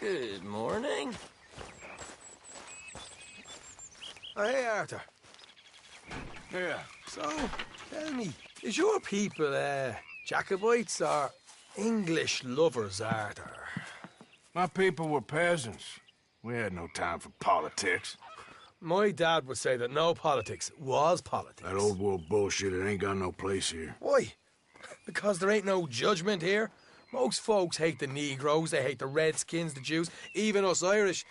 Good morning. Oh, hey, Arthur. Yeah. So, tell me, is your people, Jacobites or English lovers, Arthur? My people were peasants. We had no time for politics. My dad would say that no politics was politics. That old world bullshit, it ain't got no place here. Why? Because there ain't no judgment here? Most folks hate the Negroes, they hate the Redskins, the Jews, even us Irish.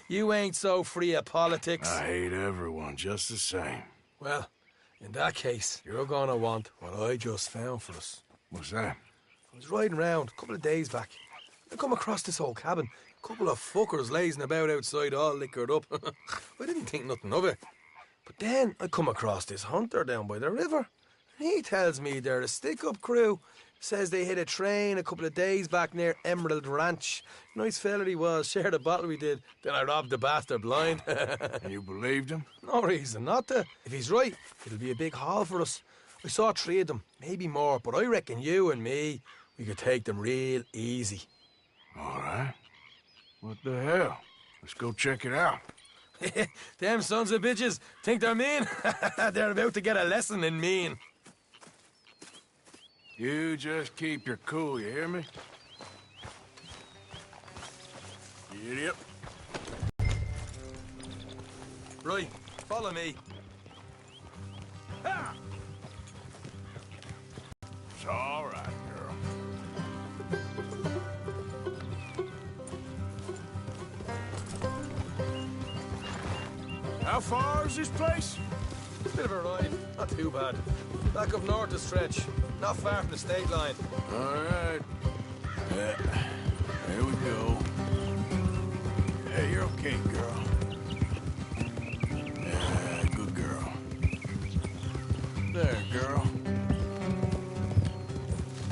You ain't so free of politics. I hate everyone just the same. Well, in that case, you're gonna want what I just found for us. What's that? I was riding around a couple of days back. I come across this old cabin. A couple of fuckers lazing about outside all liquored up. I didn't think nothing of it. But then I come across this hunter down by the river. And he tells me they're a stick-up crew. Says they hit a train a couple of days back near Emerald Ranch. Nice fella he was, shared a bottle we did. Then I robbed the bastard blind. And you believed him? No reason not to. If he's right, it'll be a big haul for us. I saw 3 of them, maybe more, but I reckon you and me, we could take them real easy. All right. What the hell? Let's go check it out. Them sons of bitches think they're mean. They're about to get a lesson in mean. You just keep your cool, you hear me? Idiot. Right, follow me. Ha! It's all right, girl. How far is this place? Bit of a ride, not too bad. Back up north a stretch, not far from the state line. All right. Here we go. Hey, you're okay, girl. Yeah, good girl. There, girl.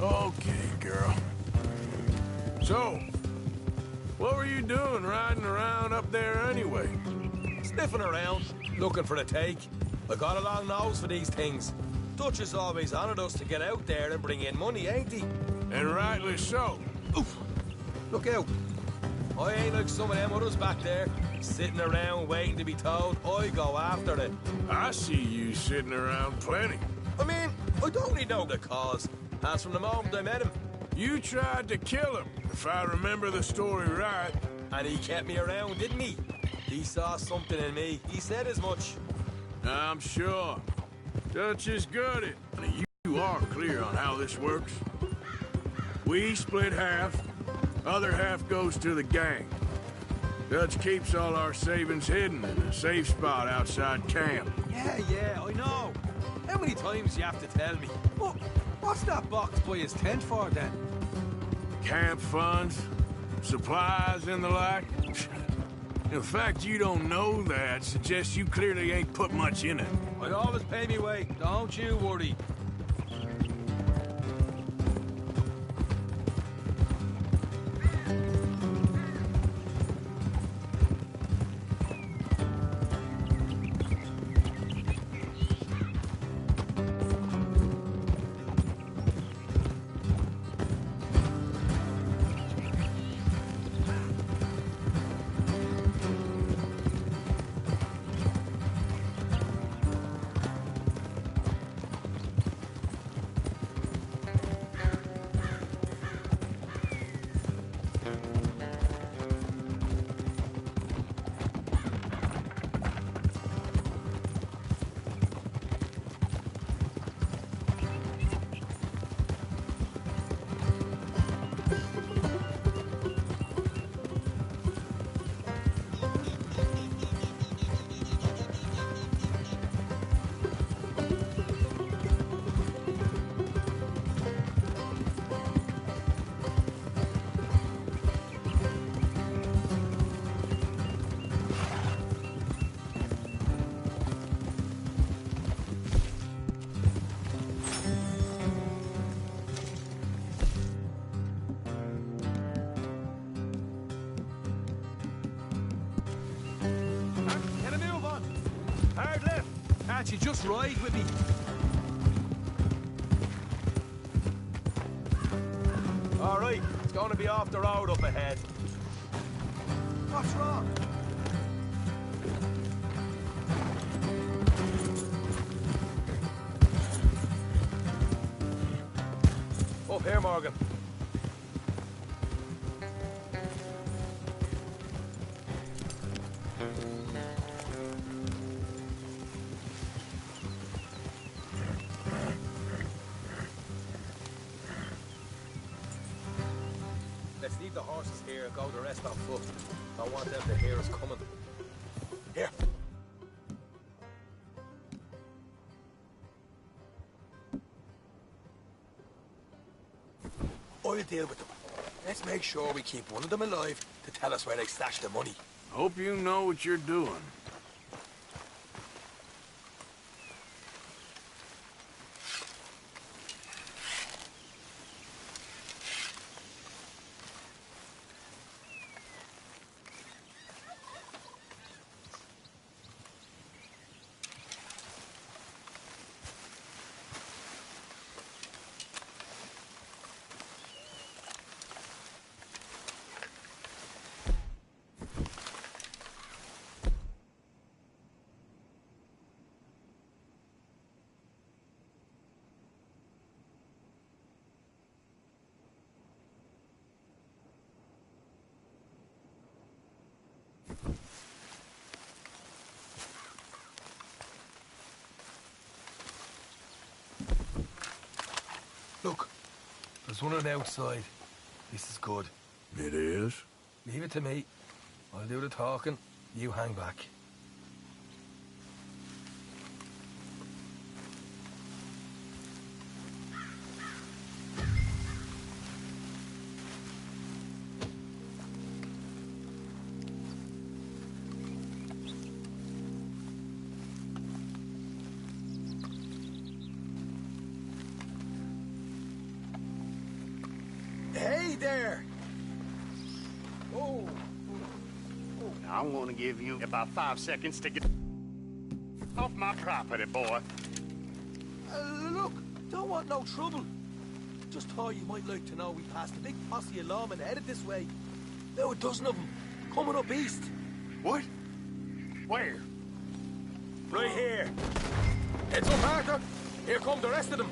Okay, girl. So, what were you doing riding around up there anyway? Sniffing around, looking for a take. I got a long nose for these things. Dutch is always honoured us to get out there and bring in money, ain't he? And rightly so. Oof! Look out. I ain't like some of them others back there, sitting around waiting to be told. I go after it. I see you sitting around plenty. I mean, I don't need no the cause. As from the moment I met him. You tried to kill him, if I remember the story right. And he kept me around, didn't he? He saw something in me. He said as much. I'm sure. Dutch is good at it. You are clear on how this works. We split half. Other half goes to the gang. Dutch keeps all our savings hidden in a safe spot outside camp. Yeah, I know. How many times do you have to tell me? What's that box by his tent for, then? Camp funds, supplies, and the like. The fact you don't know that suggests you clearly ain't put much in it. I always pay me way. Don't you worry. You just ride with me. All right, it's going to be off the road up ahead. What's wrong? Up here, Morgan. Let's leave the horses here and go the rest on foot. Don't want them to hear us coming. Here. I'll deal with them. Let's make sure we keep one of them alive to tell us where they stashed the money. Hope you know what you're doing. Look, there's one on the outside. This is good. It is? Leave it to me. I'll do the talking. You hang back. Hey there! Oh. I'm gonna give you about 5 seconds to get off my property, boy. Look, don't want no trouble. Just thought you might like to know we passed a big posse of lawmen headed this way. There were a dozen of them, coming up east. What? Where? Right here. Heads up, Arthur. Here come the rest of them.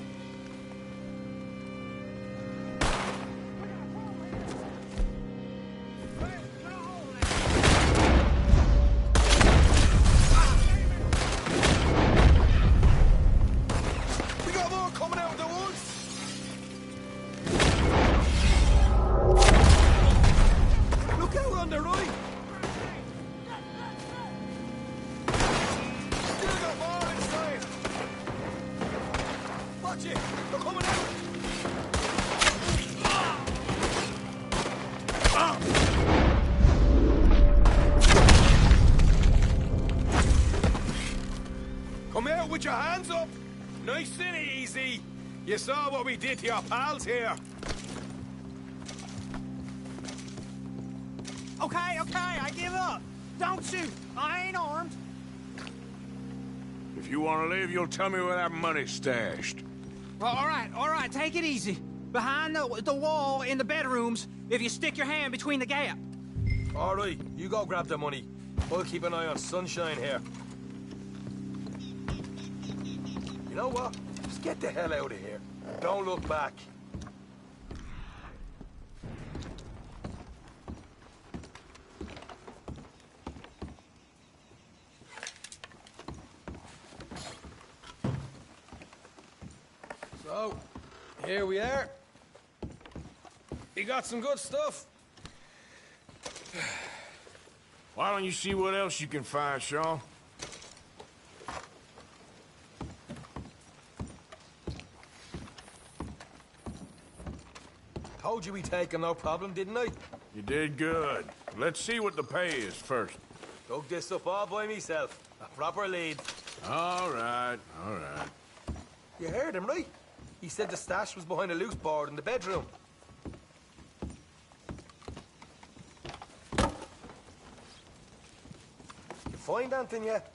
We got more coming out of the woods. Look out on the right. Still got more inside. Watch it. They're coming out. Come out with your hands up. Nice and easy. You saw what we did to your pals here. Okay, I give up. Don't shoot. I ain't armed. If you want to leave, you'll tell me where that money's stashed. Well, all right, take it easy. Behind the wall in the bedrooms, if you stick your hand between the gap. All right, you go grab the money. I'll keep an eye on Sunshine here. You know what? Just get the hell out of here. Don't look back. So, here we are. You got some good stuff. Why don't you see what else you can find, Sean? Told you we take him, no problem, didn't I? You did good. Let's see what the pay is first. Dug this up all by myself. A proper lead. All right. You heard him, right? He said the stash was behind a loose board in the bedroom. You find anything yet?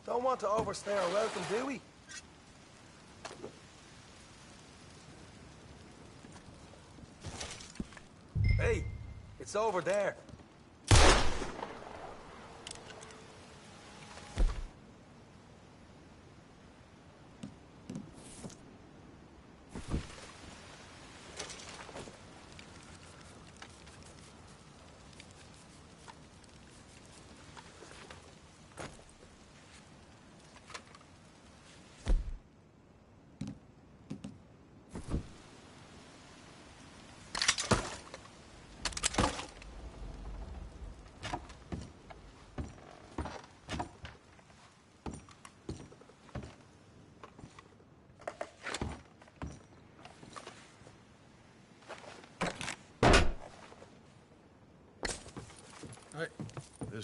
Don't want to overstay our welcome, do we? Hey, it's over there.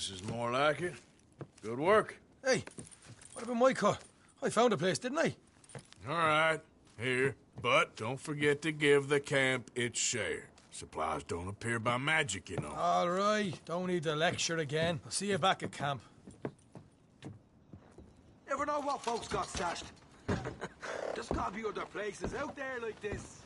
This is more like it. Good work. Hey, what about my cut? I found a place, didn't I? All right, here. But don't forget to give the camp its share. Supplies don't appear by magic, you know. All right, don't need to lecture again. I'll see you back at camp. Never know what folks got stashed. There's gotta be other places out there like this.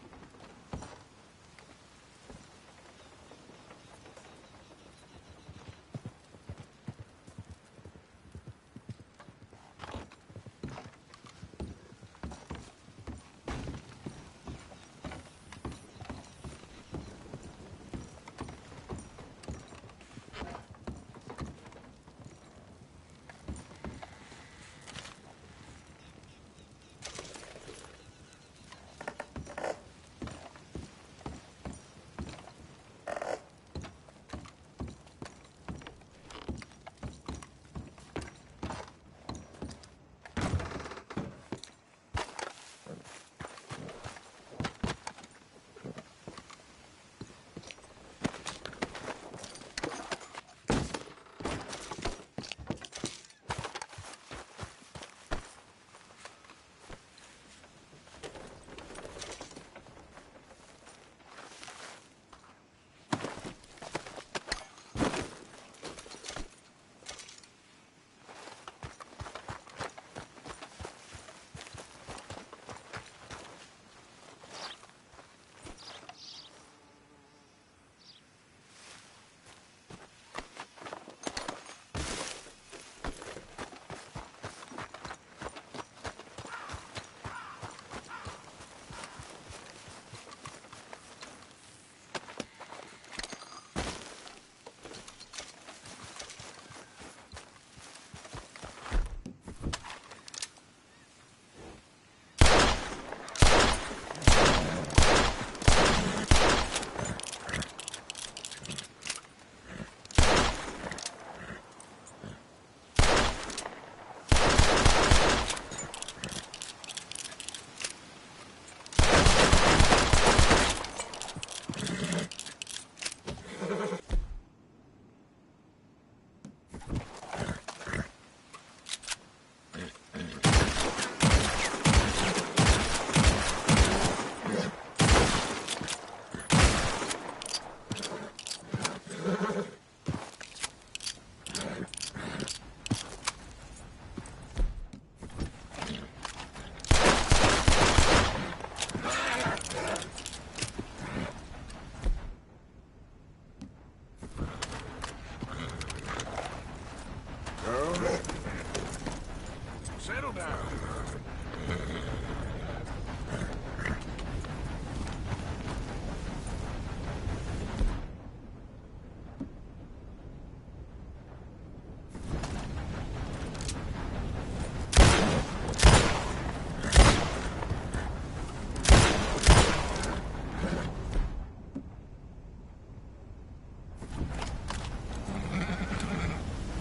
Settle down.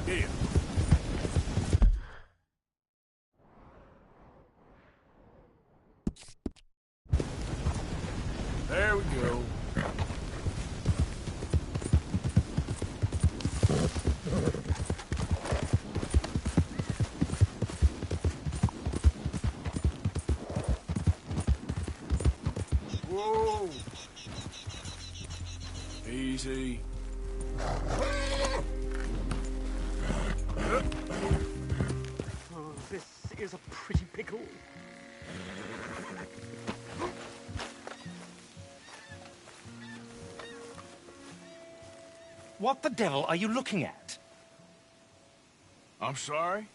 Here. There we go. Whoa. Easy. Oh, this is a pretty pickle. What the devil are you looking at? I'm sorry?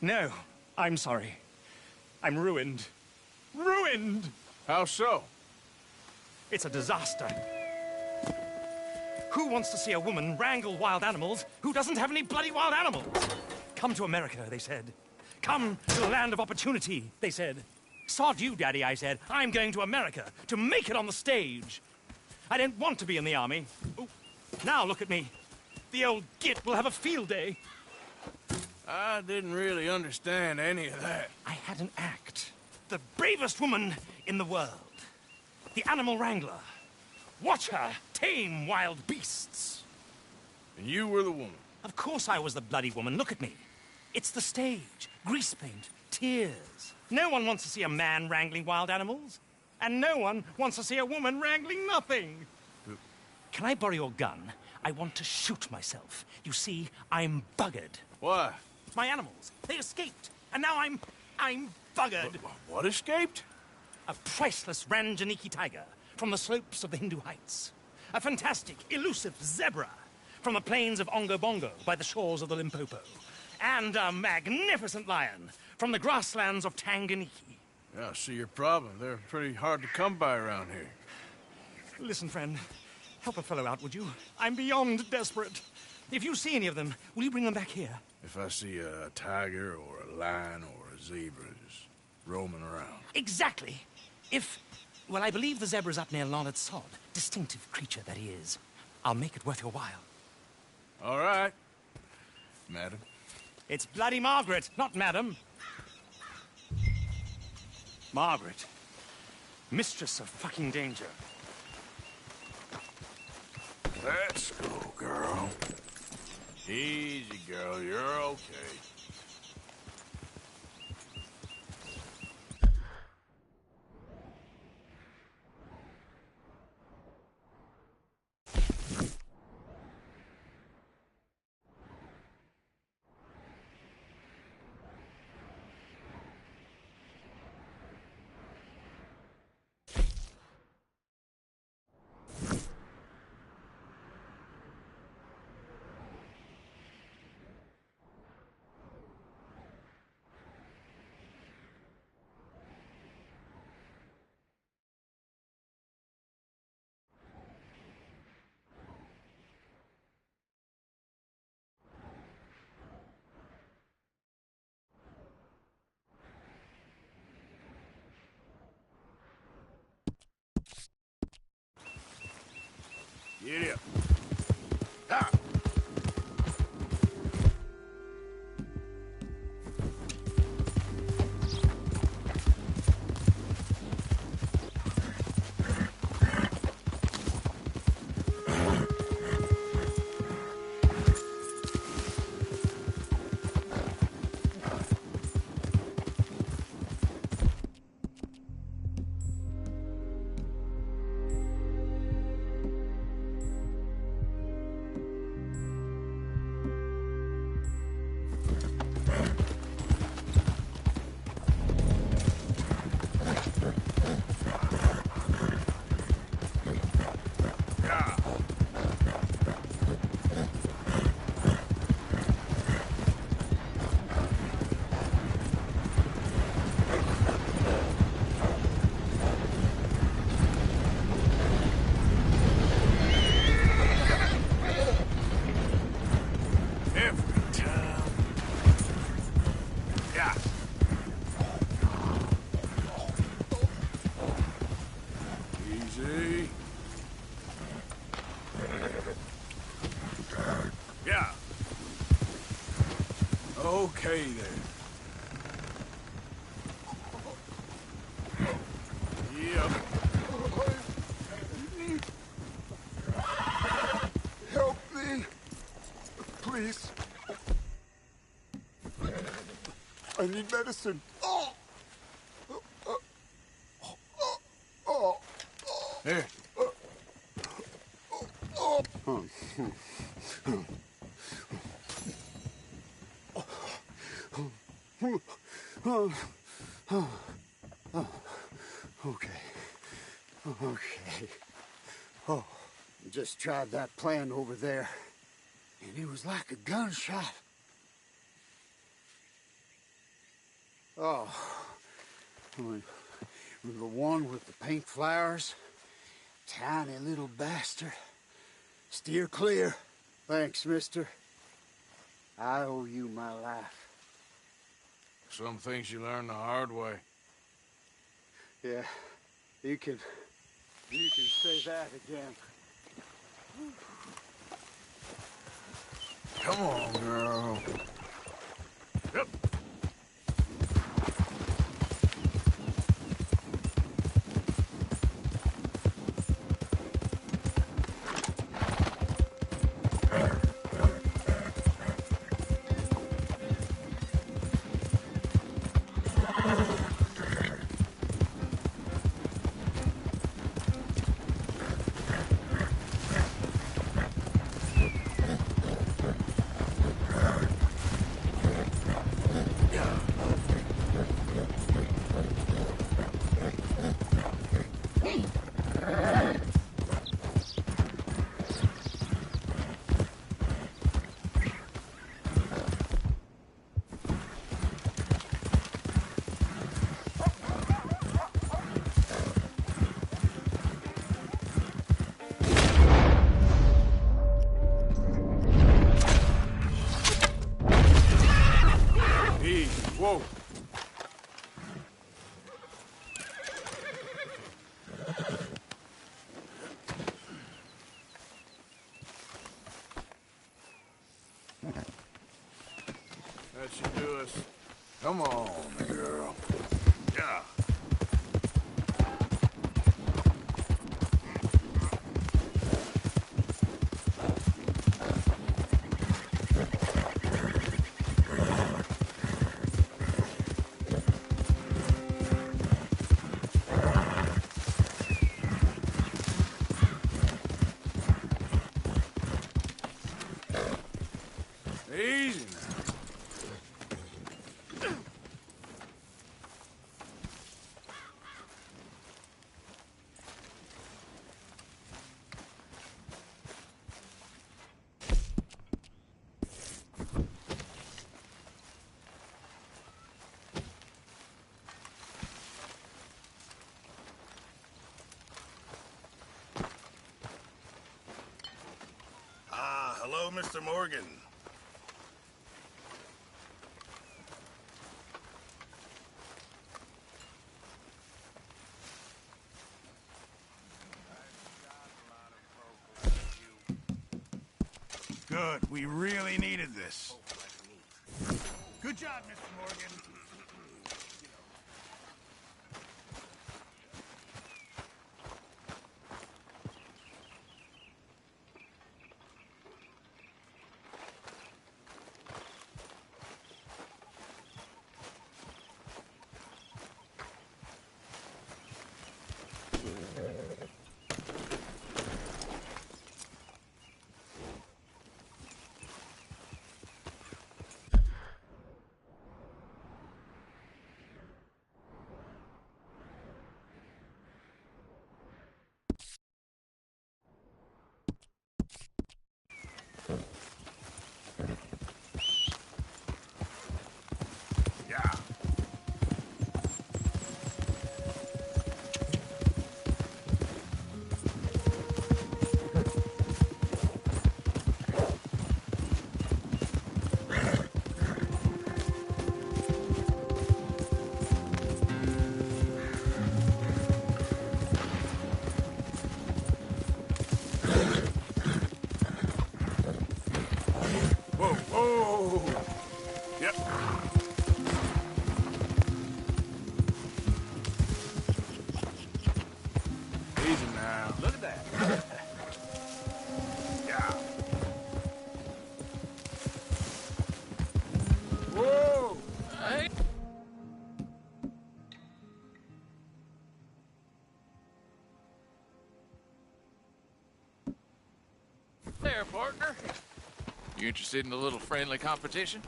No, I'm sorry. I'm ruined. Ruined! How so? It's a disaster. Who wants to see a woman wrangle wild animals who doesn't have any bloody wild animals? Come to America, they said. Come to the land of opportunity, they said. Sod you, Daddy, I said. I'm going to America to make it on the stage. I don't want to be in the army. Ooh. Now look at me. The old git will have a field day. I didn't really understand any of that. I had an act. The bravest woman in the world. The animal wrangler. Watch her tame wild beasts. And you were the woman. Of course I was the bloody woman. Look at me. It's the stage. Grease paint. Tears. No one wants to see a man wrangling wild animals. And no one wants to see a woman wrangling nothing. Can I borrow your gun? I want to shoot myself. You see, I'm buggered. What? My animals. They escaped. And now I'm buggered. What escaped? A priceless Ranjaniki tiger from the slopes of the Hindu Heights. A fantastic, elusive zebra from the plains of Ongo Bongo by the shores of the Limpopo. And a magnificent lion from the grasslands of Tanganyika. Yeah, I see your problem. They're pretty hard to come by around here. Listen, friend. Help a fellow out, would you? I'm beyond desperate. If you see any of them, will you bring them back here? If I see a tiger or a lion or a zebra just roaming around. Exactly. Well, I believe the zebra's up near Larned Sod. Distinctive creature that he is. I'll make it worth your while. All right, madam. It's bloody Margaret, not madam. Margaret. Mistress of fucking danger. Let's go, girl. Easy, girl. You're okay. Giddy up. Ha! Okay, then. Yep. Help me. Please. I need medicine. Here. Okay. Oh, just tried that plan over there, and it was like a gunshot. Oh, the one with the pink flowers, tiny little bastard. Steer clear. Thanks, mister. I owe you my life. Some things you learn the hard way. Yeah, you can say that again. Come on, girl. Yep. Whoa. That should do us. Come on, girl. Yeah. Easy now. Hello, Mr. Morgan. Good. We really needed this. Good job, Mr. Morgan. There, partner. You interested in a little friendly competition?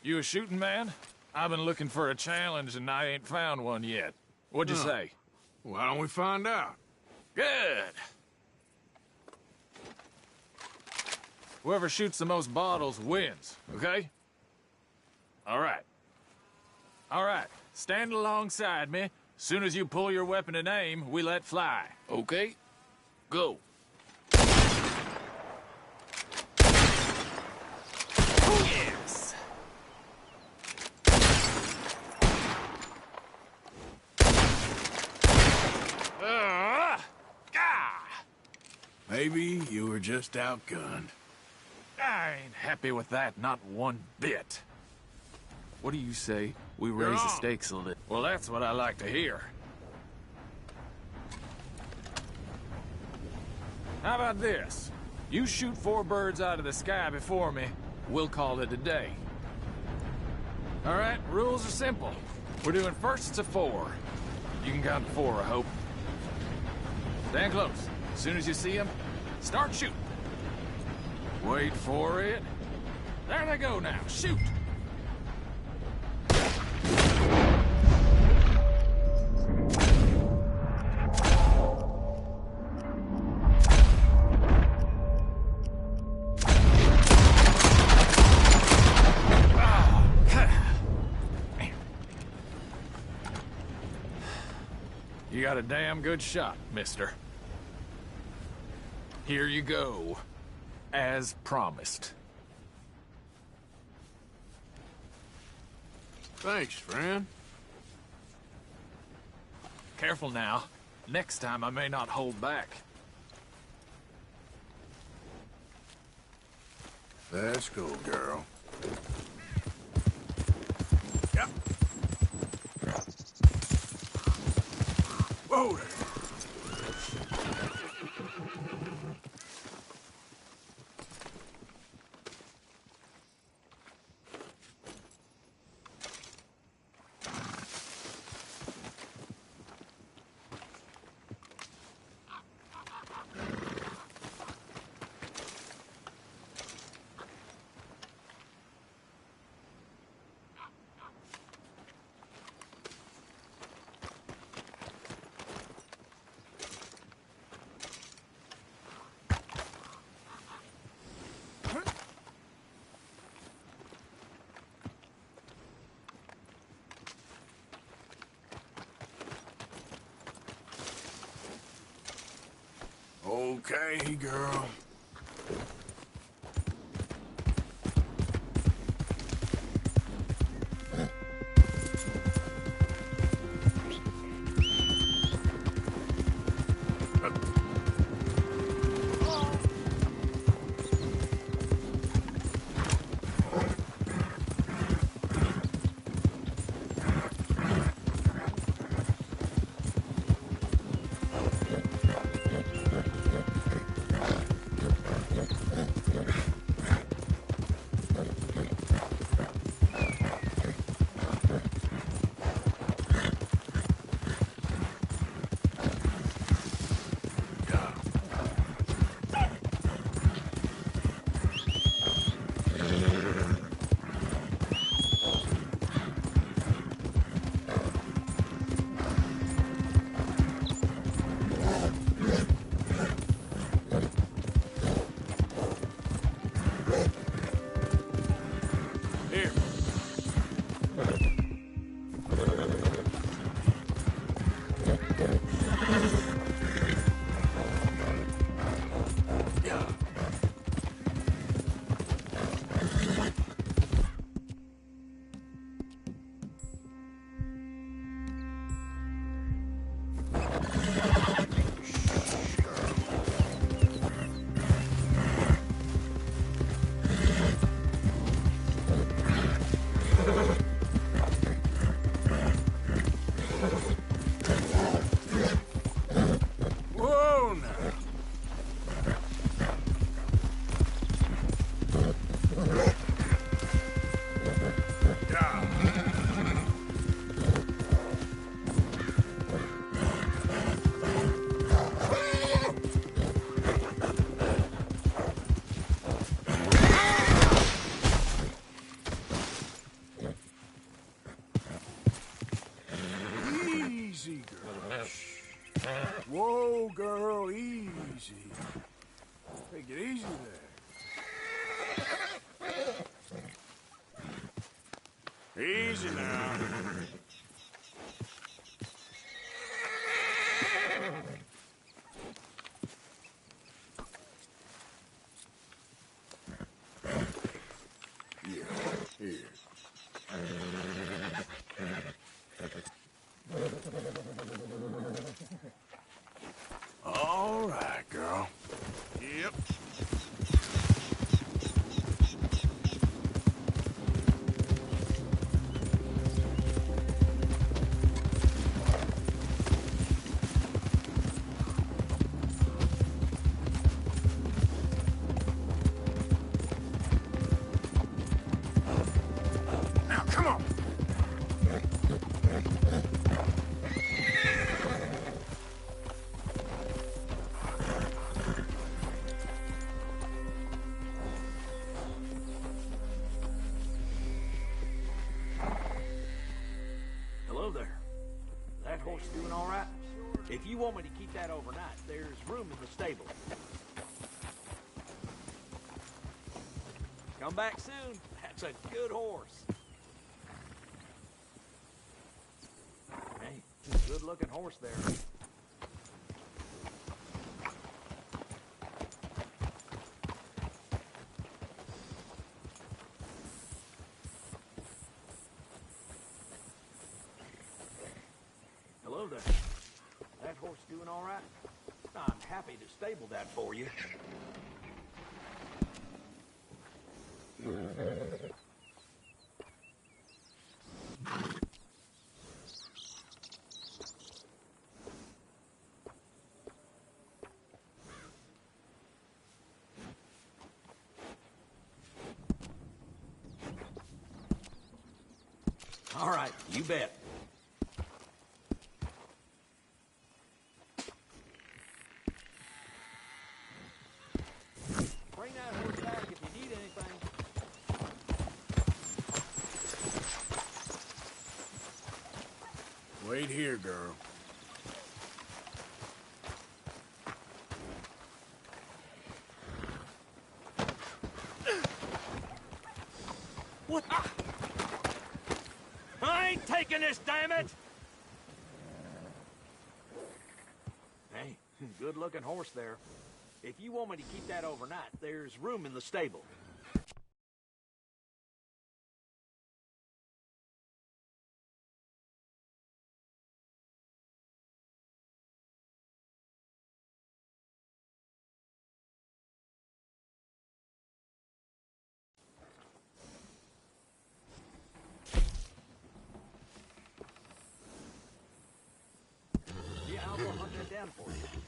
You a shooting man? I've been looking for a challenge and I ain't found one yet. What'd you say? Why don't we find out? Good. Whoever shoots the most bottles wins, okay? All right. All right. Stand alongside me. Soon as you pull your weapon and aim, we let fly. Okay. Go. Oh, yes! Maybe you were just outgunned. I ain't happy with that, not one bit. What do you say we raise the stakes a little? Well, that's what I like to hear. How about this? You shoot 4 birds out of the sky before me, we'll call it a day. All right, rules are simple. We're doing firsts to 4. You can count to 4, I hope. Stand close. As soon as you see them, start shooting. Wait for it. There they go now. Shoot! You got a damn good shot, mister. Here you go. As promised. Thanks, friend. Careful now. Next time I may not hold back. Let's go, girl. Yep. Whoa there. Okay, girl. Whoa, girl, easy. Take it easy there. Easy now. Here. All right, girl. Yep. Now, come on. Hello there. That horse doing all right? If you want me to keep that overnight, there's room in the stable. Come back soon. That's a good horse. Hey, good-looking horse there. doing all right? I'm happy to stable that for you. All right, you bet. Bring that horse back if you need anything. Wait here, girl. What? I ain't taking this, damn it! Hey, good-looking horse there. If you want me to keep that overnight, there's room in the stable. Yeah, I'll go hunt that down for you.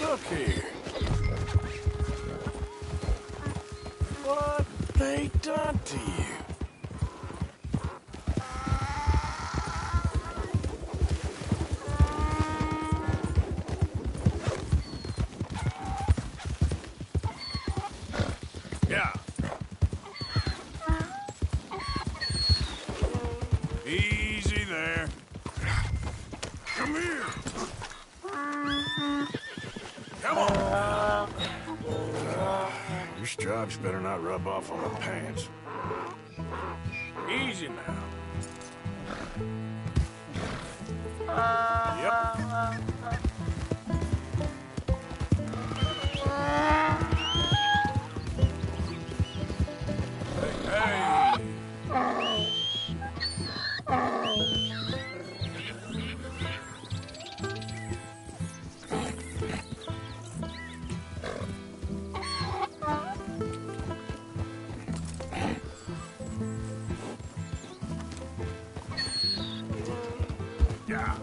Look here. What they done to you? Yeah. Easy there. Come here. Come on. Your stripes better not rub off on my pants. Easy now. Yep. Hey. Yeah.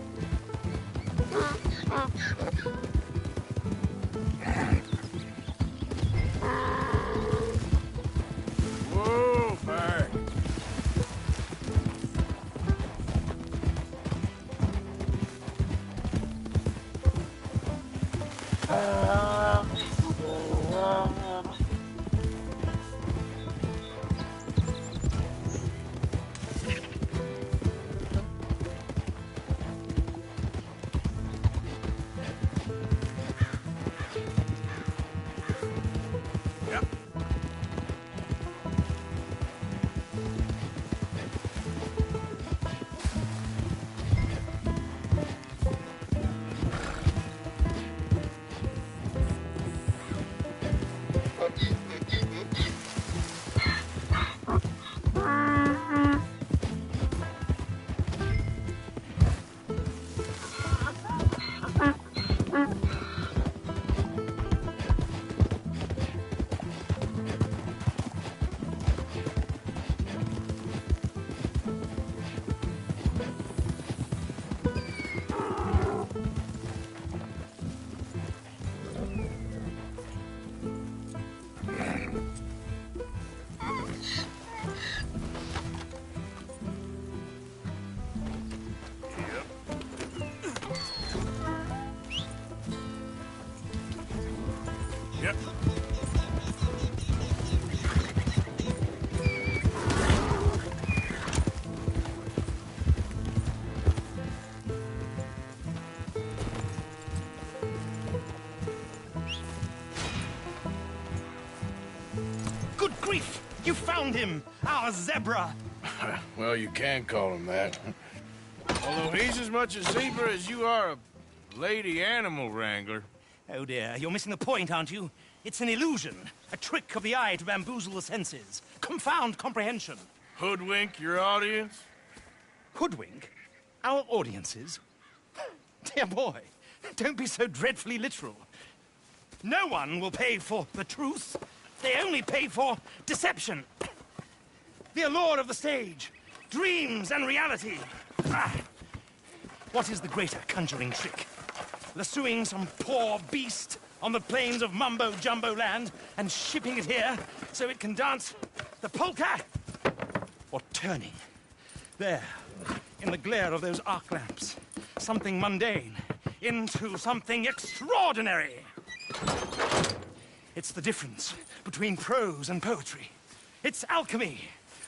grief! You found him! Our zebra! Well, you can call him that. Although he's as much a zebra as you are a lady animal wrangler. Oh dear, you're missing the point, aren't you? It's an illusion. A trick of the eye to bamboozle the senses. Confound comprehension. Hoodwink your audience? Hoodwink? Our audiences? Dear boy, don't be so dreadfully literal. No one will pay for the truth. They only pay for deception. The allure of the stage. Dreams and reality. Ah. What is the greater conjuring trick? Lassoing some poor beast on the plains of mumbo-jumbo land and shipping it here so it can dance the polka? Or turning, there, in the glare of those arc lamps, something mundane into something extraordinary? It's the difference between prose and poetry. It's alchemy.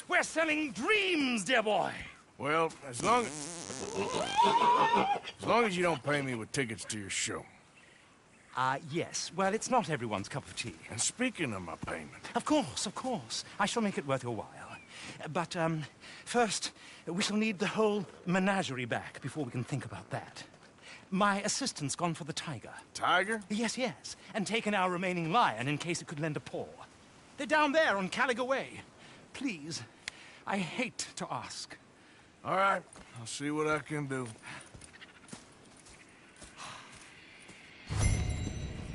We're selling dreams, dear boy. Well, as long as you don't pay me with tickets to your show. Yes. Well, it's not everyone's cup of tea. And speaking of my payment... Of course, of course. I shall make it worth your while. But, first, we shall need the whole menagerie back before we can think about that. My assistant's gone for the tiger. Tiger? Yes, yes. And taken our remaining lion in case it could lend a paw. They're down there on Caliga Way. Please, I hate to ask. All right, I'll see what I can do.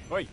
Oi.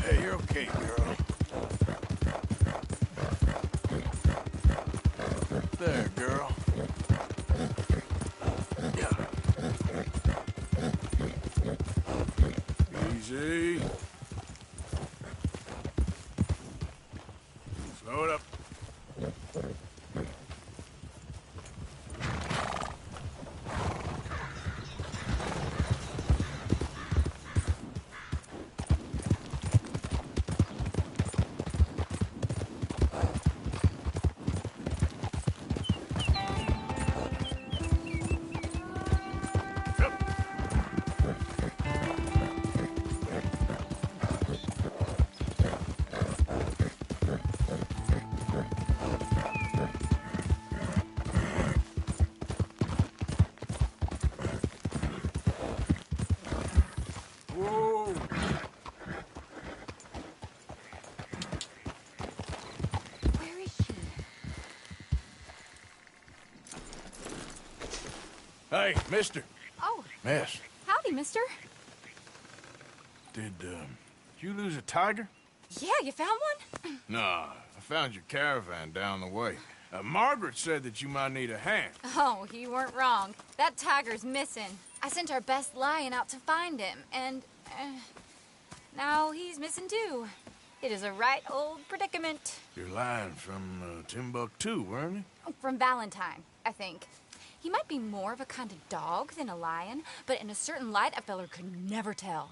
Hey, you're okay, girl. There, girl. Yeah. Easy. Slow it up. Hey, mister. Oh. Miss. Howdy, mister. Did you lose a tiger? Yeah, you found one? Nah, I found your caravan down the way. Margaret said that you might need a hand. Oh, you weren't wrong. That tiger's missing. I sent our best lion out to find him, and now he's missing too. It is a right old predicament. Your lion from Timbuktu, weren't he? From Valentine, I think. He might be more of a kind of dog than a lion, but in a certain light, a feller could never tell.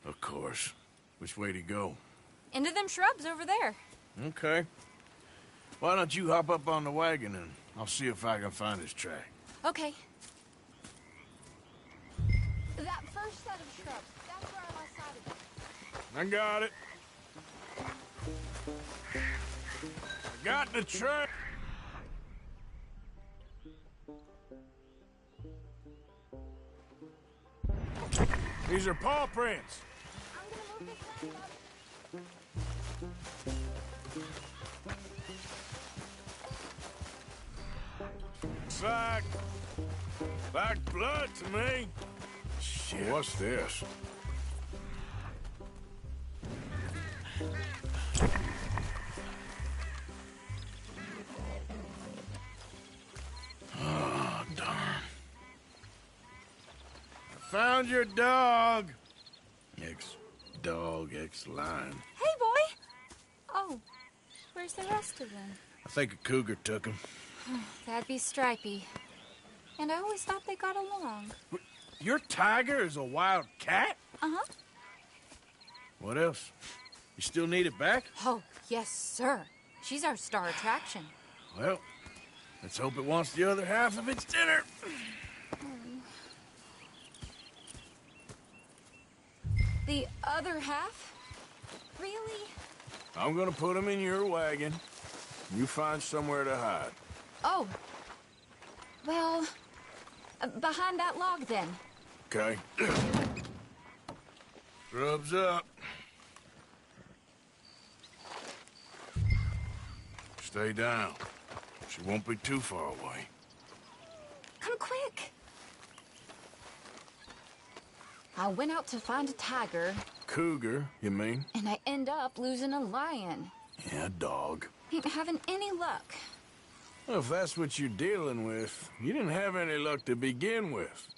Of course. Which way to go? Into them shrubs over there. Okay. Why don't you hop up on the wagon and I'll see if I can find his track. Okay. That first set of shrubs, that's where I lost sight of it. I got it. I got the track. These are paw prints. It's like blood to me. Shit. What's this? Found your dog. Ex-dog, ex-lion. Hey, boy! Oh, where's the rest of them? I think a cougar took him. That'd be Stripey. And I always thought they got along. Your tiger is a wild cat? Uh-huh. What else? You still need it back? Oh, yes, sir. She's our star attraction. Well, let's hope it wants the other half of its dinner. The other half? Really? I'm gonna put him in your wagon. You find somewhere to hide. Oh. Well, behind that log, then. Okay. Grub's up. Stay down. She won't be too far away. Come quick. I went out to find a tiger. Cougar, you mean? And I end up losing a lion. Yeah, dog. Ain't having any luck. Well, if that's what you're dealing with, you didn't have any luck to begin with.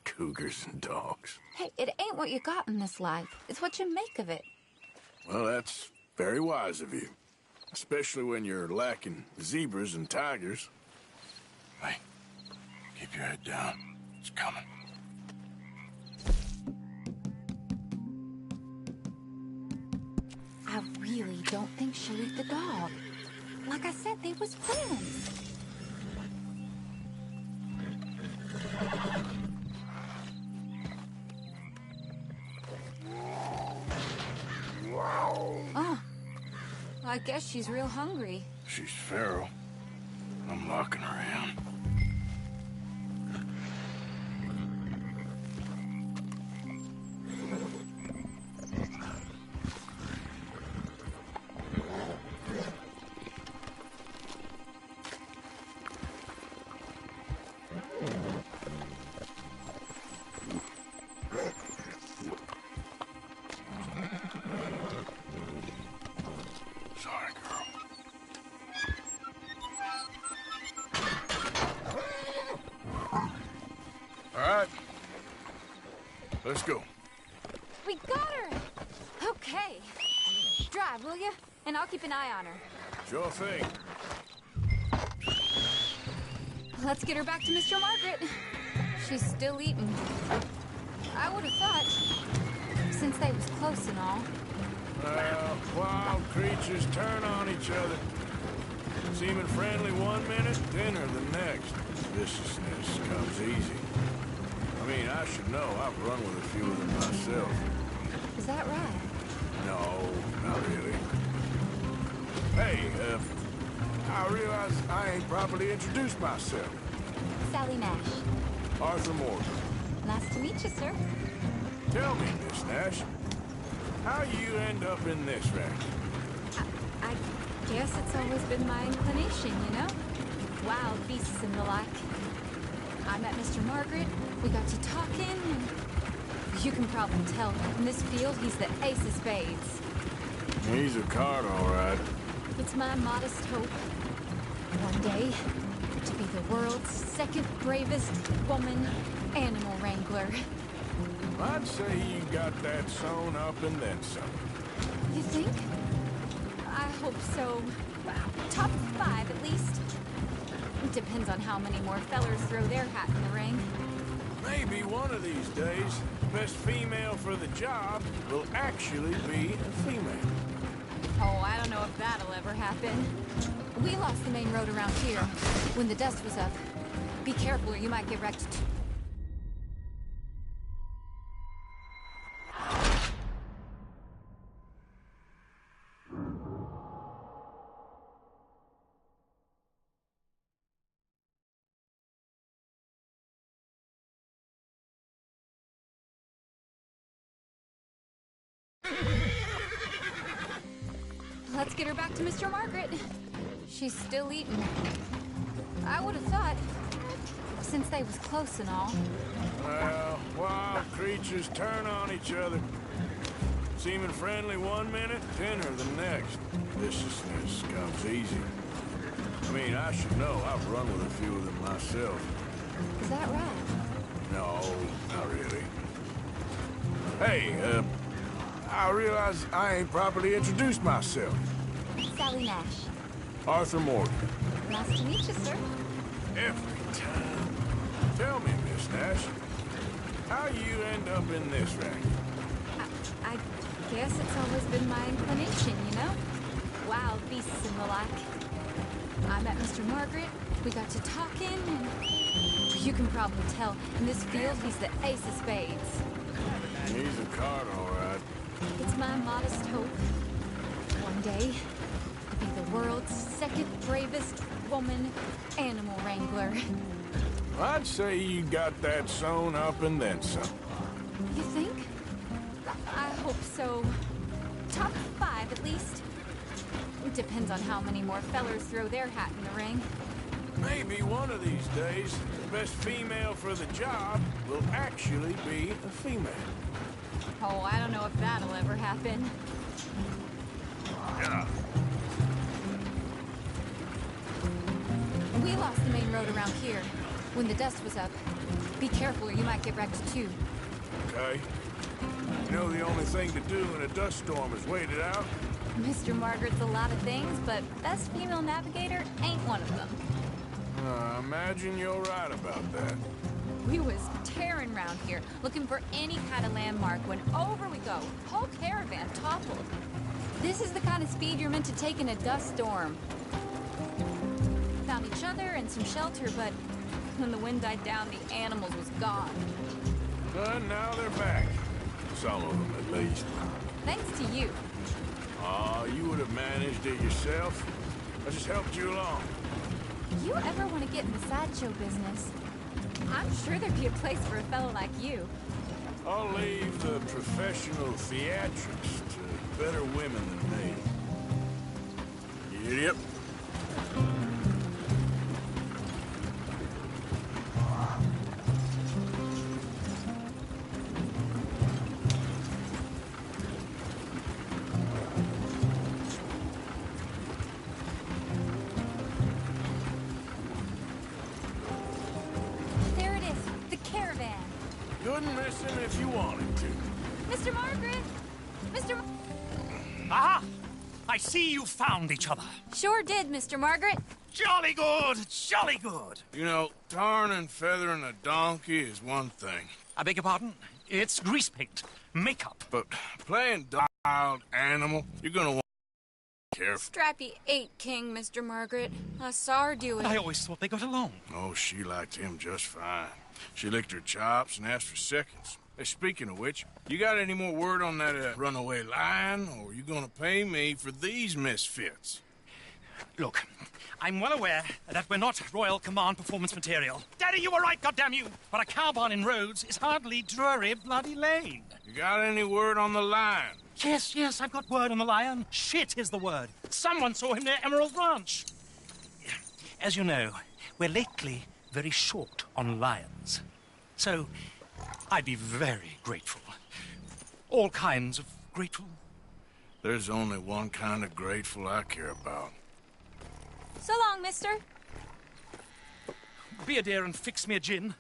Cougars and dogs. Hey, it ain't what you got in this life. It's what you make of it. Well, that's very wise of you. Especially when you're lacking zebras and tigers. Hey, keep your head down. It's coming. I really don't think she'll eat the dog. Like I said, they was friends. Oh, I guess she's real hungry. She's feral. I'm locking her in. Let's go. We got her! Okay. Drive, will you? And I'll keep an eye on her. Sure thing. Let's get her back to Mr. Margaret. She's still eating. I would have thought, since they was close and all. Wild creatures turn on each other. Seeming friendly one minute, dinner the next. Viciousness comes easy. I mean, I should know. I've run with a few of them myself. Is that right? No, not really. Hey, I realize I ain't properly introduced myself. Sally Nash. Arthur Morgan. Nice to meet you, sir. Tell me, Miss Nash, how you end up in this wreck? I guess it's always been my inclination, you know? Wild beasts and the like. I met Mr. Margaret, we got to talking, and you can probably tell, in this field, he's the ace of spades. He's a card, all right. It's my modest hope, one day, to be the world's second bravest woman animal wrangler. I'd say you got that sewn up and then some. You think? I hope so. Top 5, at least. It depends on how many more fellers throw their hat in the ring. Maybe one of these days, the best female for the job will actually be a female. Oh, I don't know if that'll ever happen. We lost the main road around here when the dust was up. Be careful or you might get wrecked too. Let's get her back to Mr. Margaret. She's still eating. I would have thought, since they was close and all. Well, wild creatures turn on each other. Seeming friendly one minute, dinner the next. Viciousness comes easy. I mean, I should know. I've run with a few of them myself. Is that right? No, not really. Hey, I realize I ain't properly introduced myself. Sally Nash. Arthur Morgan. Nice to meet you, sir. Every time. Tell me, Miss Nash, how you end up in this racket? I guess it's always been my inclination, you know? Wild beasts and the like. I met Mr. Margaret, we got to talking, and you can probably tell, in this field he's the ace of spades. He's a card, all right. It's my modest hope. One day, to be the world's second bravest woman animal wrangler. I'd say you got that sewn up and then some. You think? I hope so. Top 5, at least. It depends on how many more fellers throw their hat in the ring. Maybe one of these days, the best female for the job will actually be a female. Oh, I don't know if that'll ever happen. Yeah. We lost the main road around here when the dust was up. Be careful or you might get wrecked too. Okay. You know the only thing to do in a dust storm is wait it out? Mr. Margaret's a lot of things, but best female navigator ain't one of them. I imagine you're right about that. We was tearing around here, looking for any kind of landmark when over we go. Whole caravan toppled. This is the kind of speed you're meant to take in a dust storm. Found each other and some shelter, but when the wind died down, the animals was gone. But now they're back. Some of them, at least. Thanks to you. Aw, you would have managed it yourself. I just helped you along. You ever want to get in the sideshow business? I'm sure there'd be a place for a fellow like you. I'll leave the professional theatrics to better women than me. Yep. There it is, the caravan. Couldn't miss him if you wanted to. Mr. Margaret! Aha! I see you found each other. Sure did, Mr. Margaret. Jolly good, jolly good. You know, tarring and feathering a donkey is one thing. I beg your pardon? It's grease paint, makeup. But playing wild animal, you're gonna want to be careful. Strappy ate King, Mr. Margaret. I saw her do it. I always thought they got along. Oh, she liked him just fine. She licked her chops and asked for seconds. Hey, speaking of which, you got any more word on that runaway lion, or are you gonna pay me for these misfits? Look, I'm well aware that we're not Royal Command performance material. Daddy, you were right, goddamn you! But a cow barn in Rhodes is hardly Drury Bloody Lane. You got any word on the lion? Yes, I've got word on the lion. Shit is the word. Someone saw him near Emerald Ranch. As you know, we're lately very short on lions. So, I'd be very grateful. All kinds of grateful. There's only one kind of grateful I care about. So long, mister. Be a dear and fix me a gin.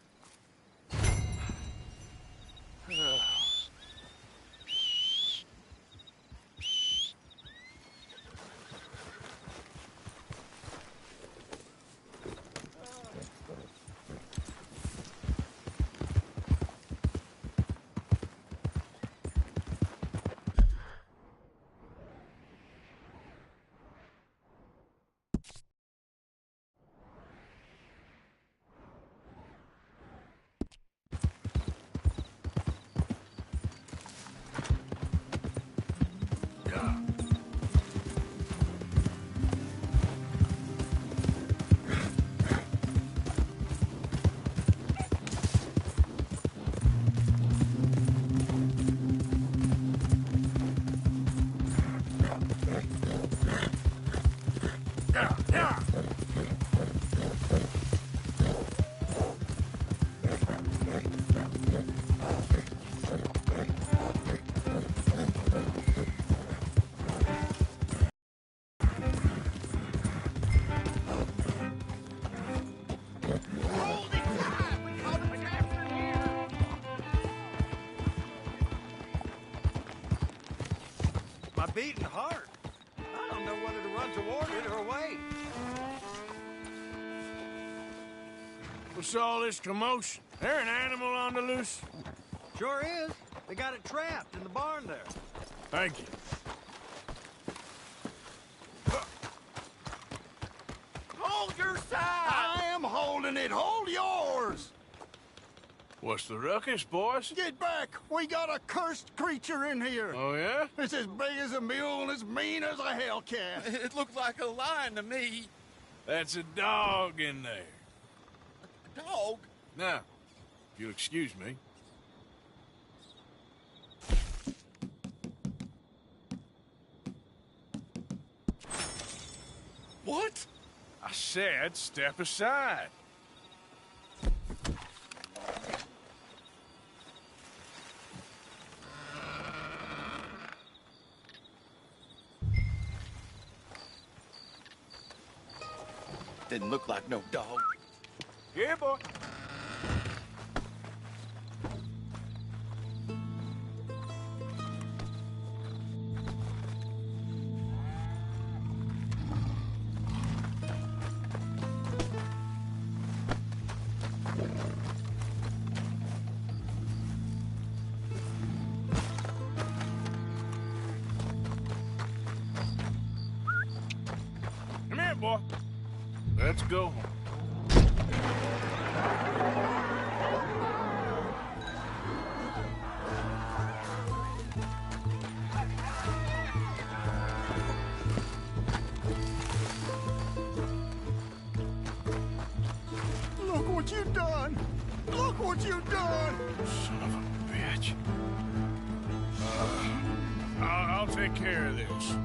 beating hard. I don't know whether to run toward it or wait. What's all this commotion? There an animal on the loose? Sure is. They got it trapped in the barn there. Thank you. Hold your side! I am holding it. Hold yours. What's the ruckus, boys? Get back. We got a cursed creature in here. Oh, yeah? It's as big as a mule and as mean as a hellcat. It looked like a lion to me. That's a dog in there. A dog? Now, if you'll excuse me. What? I said step aside. Didn't look like no dog. Here, boy. Come here, boy. Let's go home. Look what you done. Look what you done. Son of a bitch. I'll take care of this.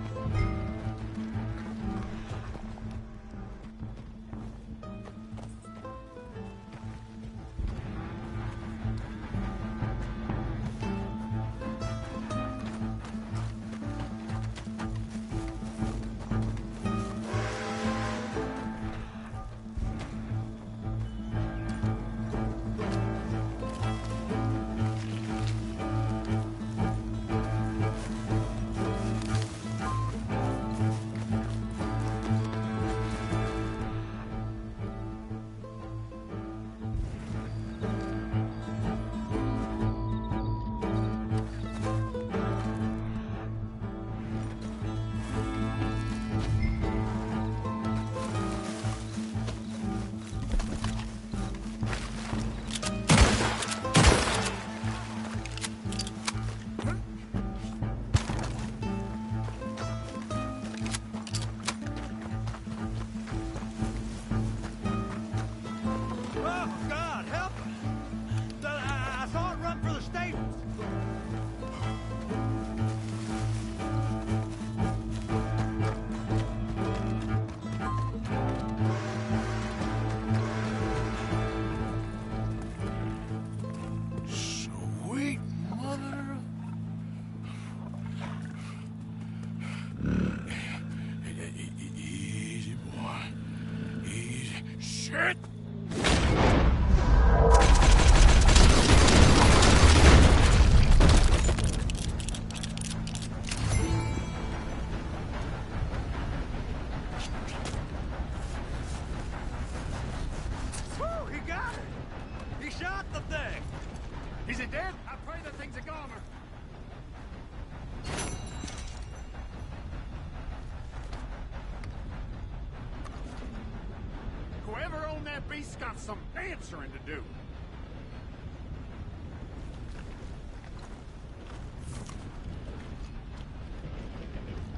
Is it dead? I pray the thing's a goner. Whoever owned that beast's got some answering to do.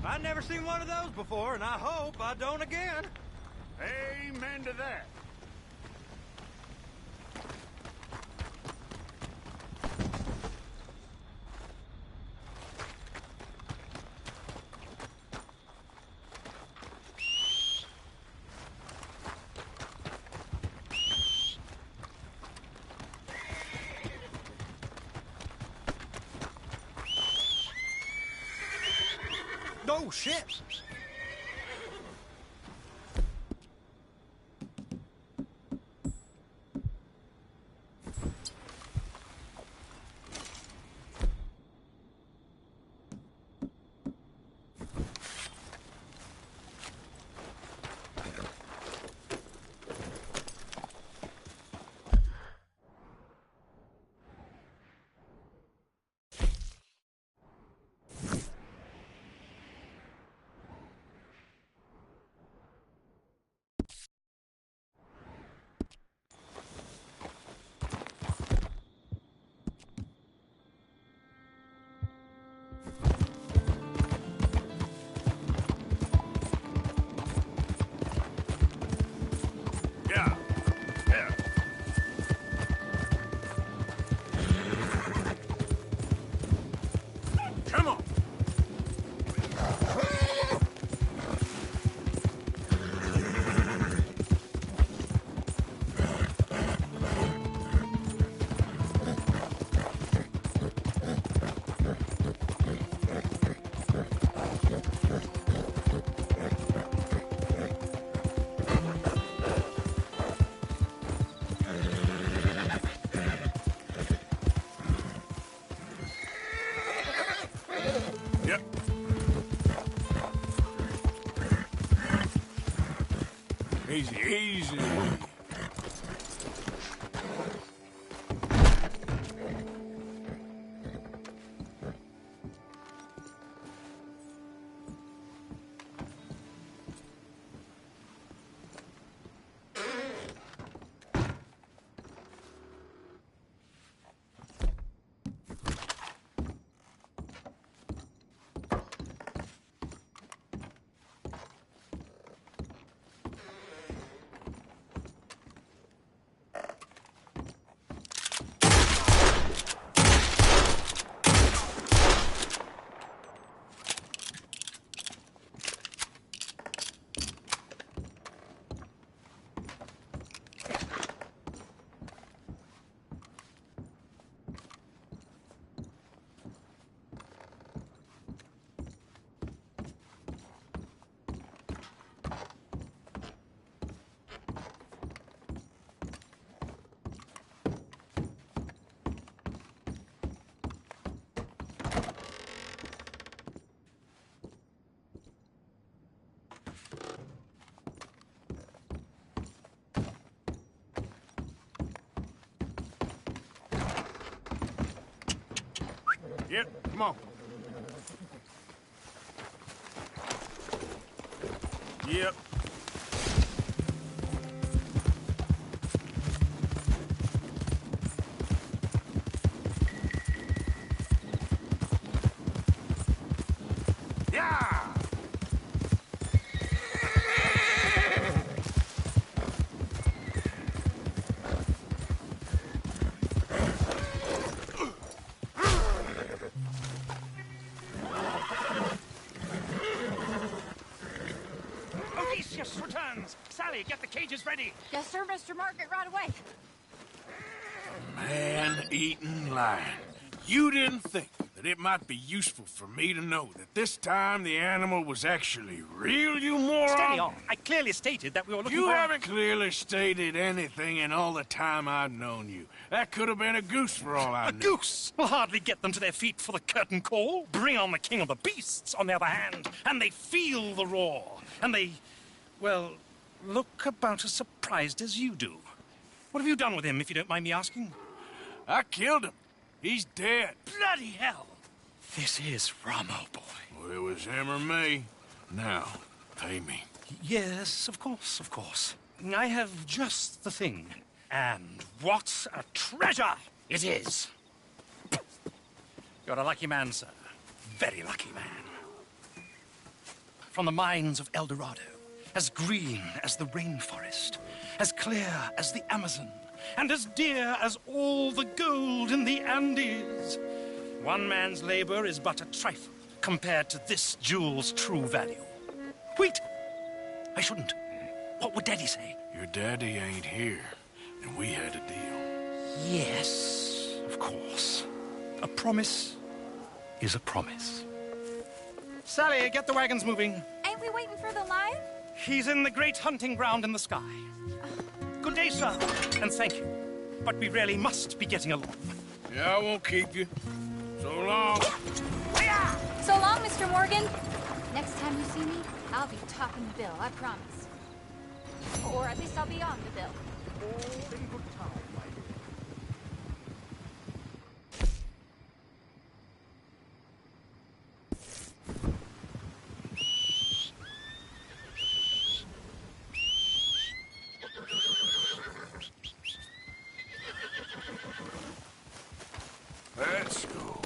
I've never seen one of those before, and I hope I don't again. Amen to that. Oh, shit! Yeah. Yeah. Come on. Yep. Easy, easy. Yep, come on. Yep. Yeah! Odysseus returns! Sally, get the cages ready! Yes, sir, Mr. Margaret, right away. Man-eating lion. You didn't think that it might be useful for me to know that this time the animal was actually real, you moron? Steady on. I clearly stated that we were looking You for... haven't clearly stated anything in all the time I've known you. That could have been a goose for all I A know. goose will hardly get them to their feet for the curtain call. Bring on the king of the beasts, on the other hand, and they feel the roar. And they, well, look about as surprised as you do. What have you done with him, if you don't mind me asking? I killed him. He's dead. Bloody hell! This is Ramo, boy. Well, it was him or me. Now, pay me. Yes, of course, of course. I have just the thing. And what a treasure it is! You're a lucky man, sir. Very lucky man. From the mines of El Dorado, as green as the rainforest, as clear as the Amazon, and as dear as all the gold in the Andes. One man's labor is but a trifle compared to this jewel's true value. Wait! I shouldn't. What would Daddy say? Your daddy ain't here, and we had a deal. Yes, of course. A promise is a promise. Sally, get the wagons moving. Ain't we waiting for the lion? He's in the great hunting ground in the sky. Good day, sir, and thank you. But we really must be getting along. Yeah, I won't keep you. So long. So long, Mr. Morgan. Next time you see me, I'll be topping the bill, I promise. Or at least I'll be on the bill. All in good time, my dear. Let's go.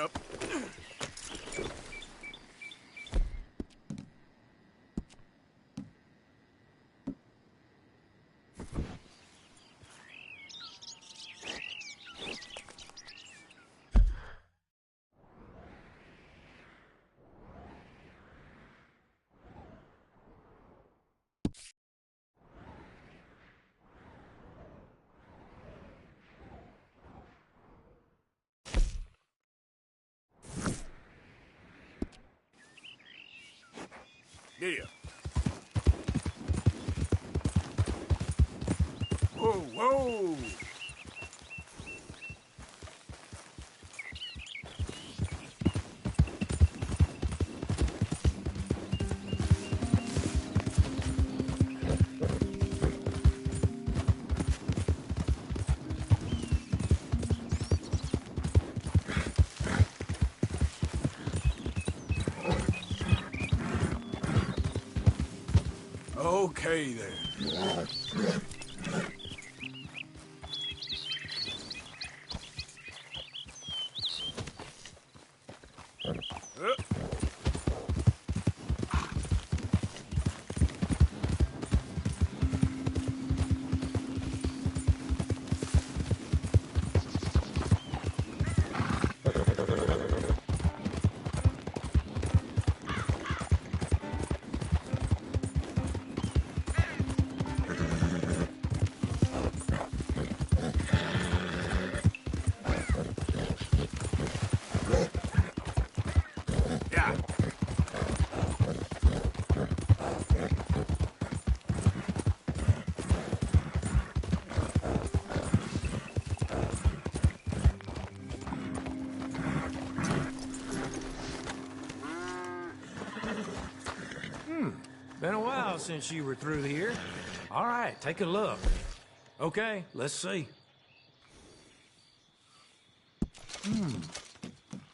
up. Yeah. Whoa, whoa! Okay, there. Been a while since you were through here. All right, take a look. Okay, let's see.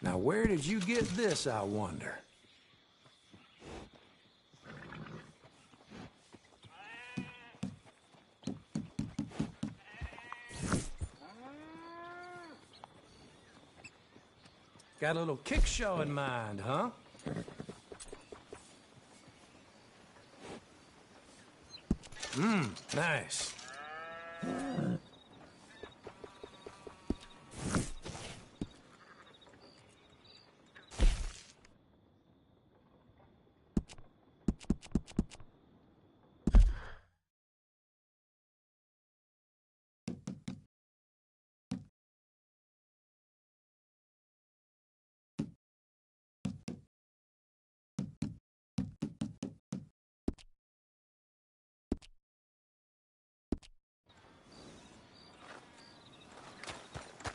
Now, where did you get this, I wonder? Got a little kick show in mind, huh? Nice.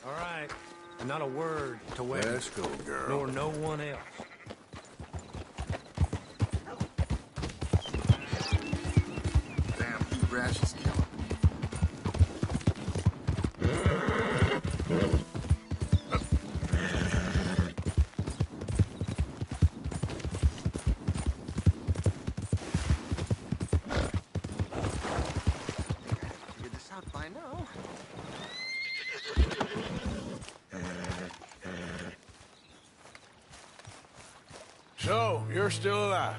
All right, not a word to Wes. Let's go, girl. Nor no one else. Damn, you rash is killing me. Figure this out by now. So, you're still alive.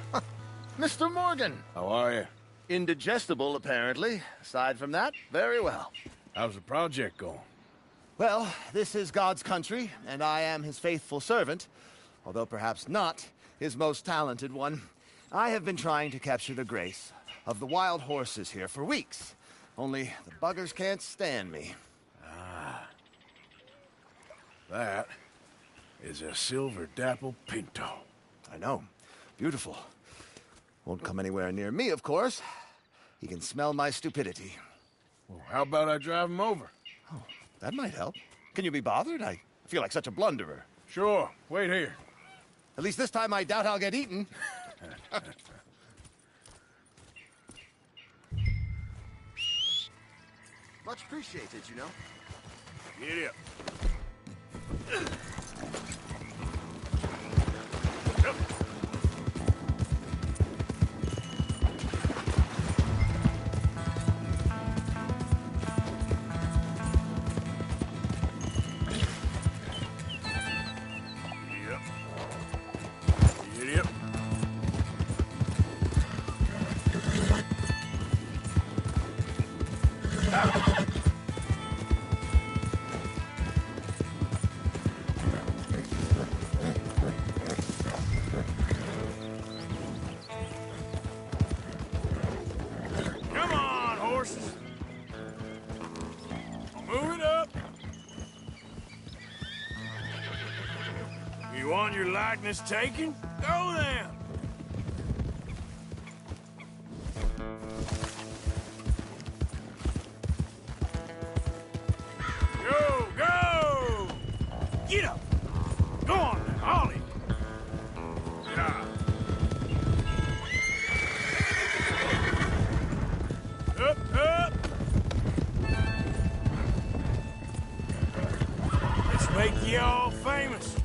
Mr. Morgan. How are you? Indigestible, apparently. Aside from that, very well. How's the project going? Well, this is God's country, and I am his faithful servant, although perhaps not his most talented one. I have been trying to capture the grace of the wild horses here for weeks, only the buggers can't stand me. That is a silver dapple pinto. I know. Beautiful. Won't come anywhere near me, of course. He can smell my stupidity. Well, how about I drive him over? Oh, that might help. Can you be bothered? I feel like such a blunderer. Sure. Wait here. At least this time I doubt I'll get eaten. Much appreciated, you know. Get up. Come on, horses. Move it up. You want your likeness taken? Go then. Go, go! Get up! Go on then, Ollie! Yeah. Up, up! Let's make you all famous.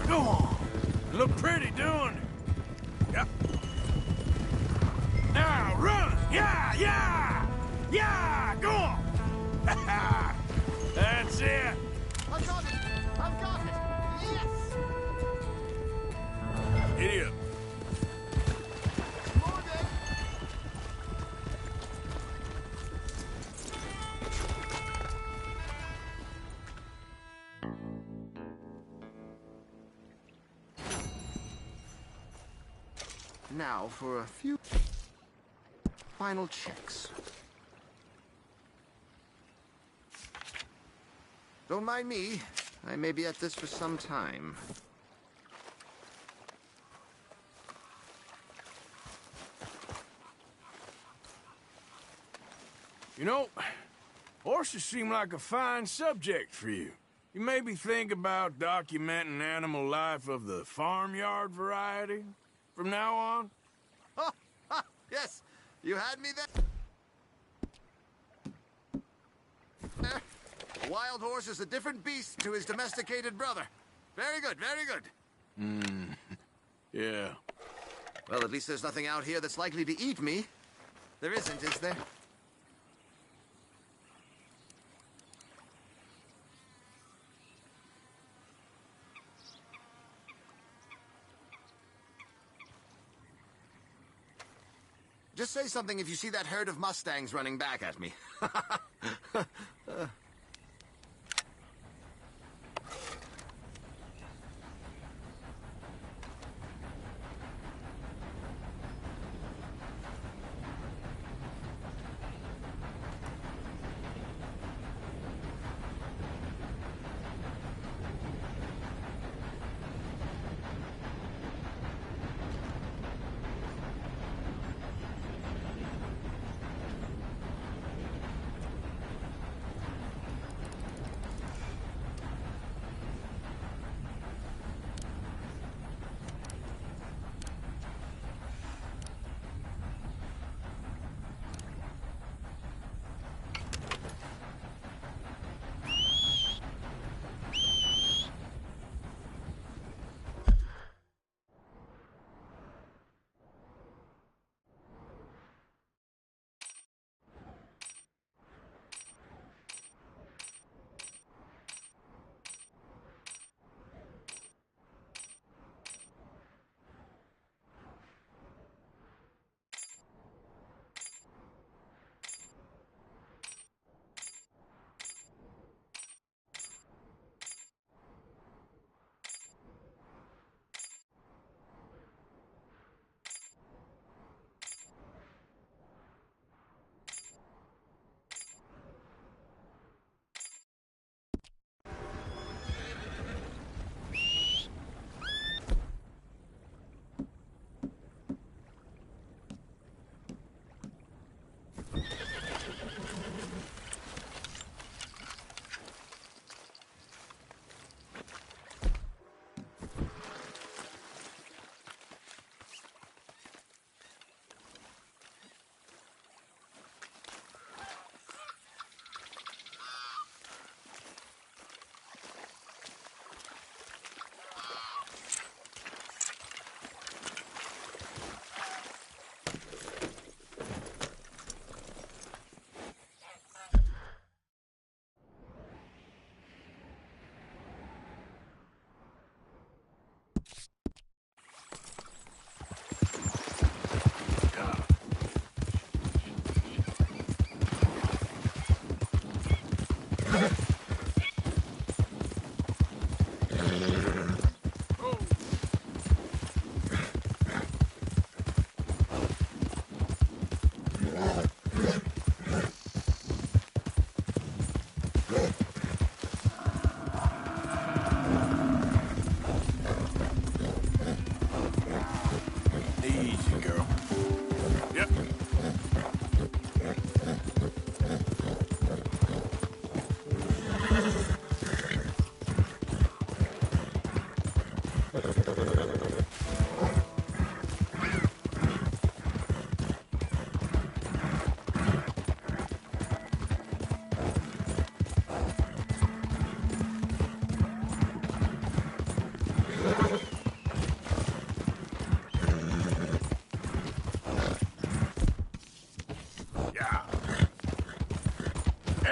Go on. You look pretty doing it. Yep. Now run! Yeah, yeah! Yeah! Go on! That's it! I've got it! I've got it! Yes! Idiot. Morgan! Now for a few final checks. Don't mind me. I may be at this for some time. You know, horses seem like a fine subject for you. You maybe think about documenting animal life of the farmyard variety from now on? Yes, you had me there. A wild horse is a different beast to his domesticated brother. Very good, very good. Yeah. Well, at least there's nothing out here that's likely to eat me. There isn't, is there? Just say something if you see that herd of Mustangs running back at me.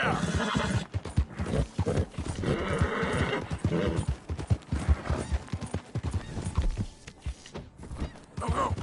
Yeah. Go, go.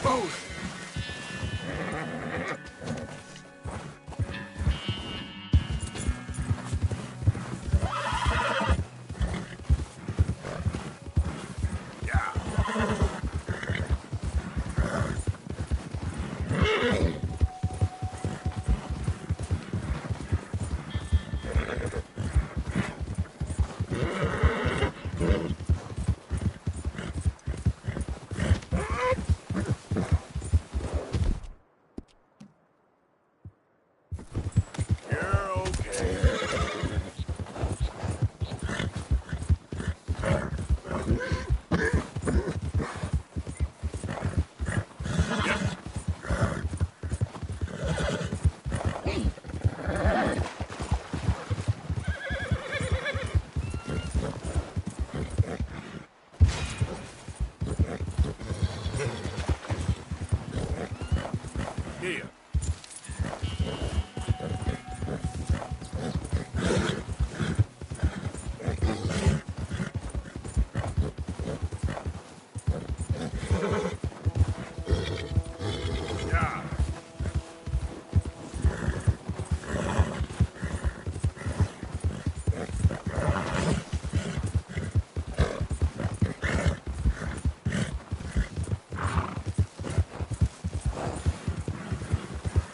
Move!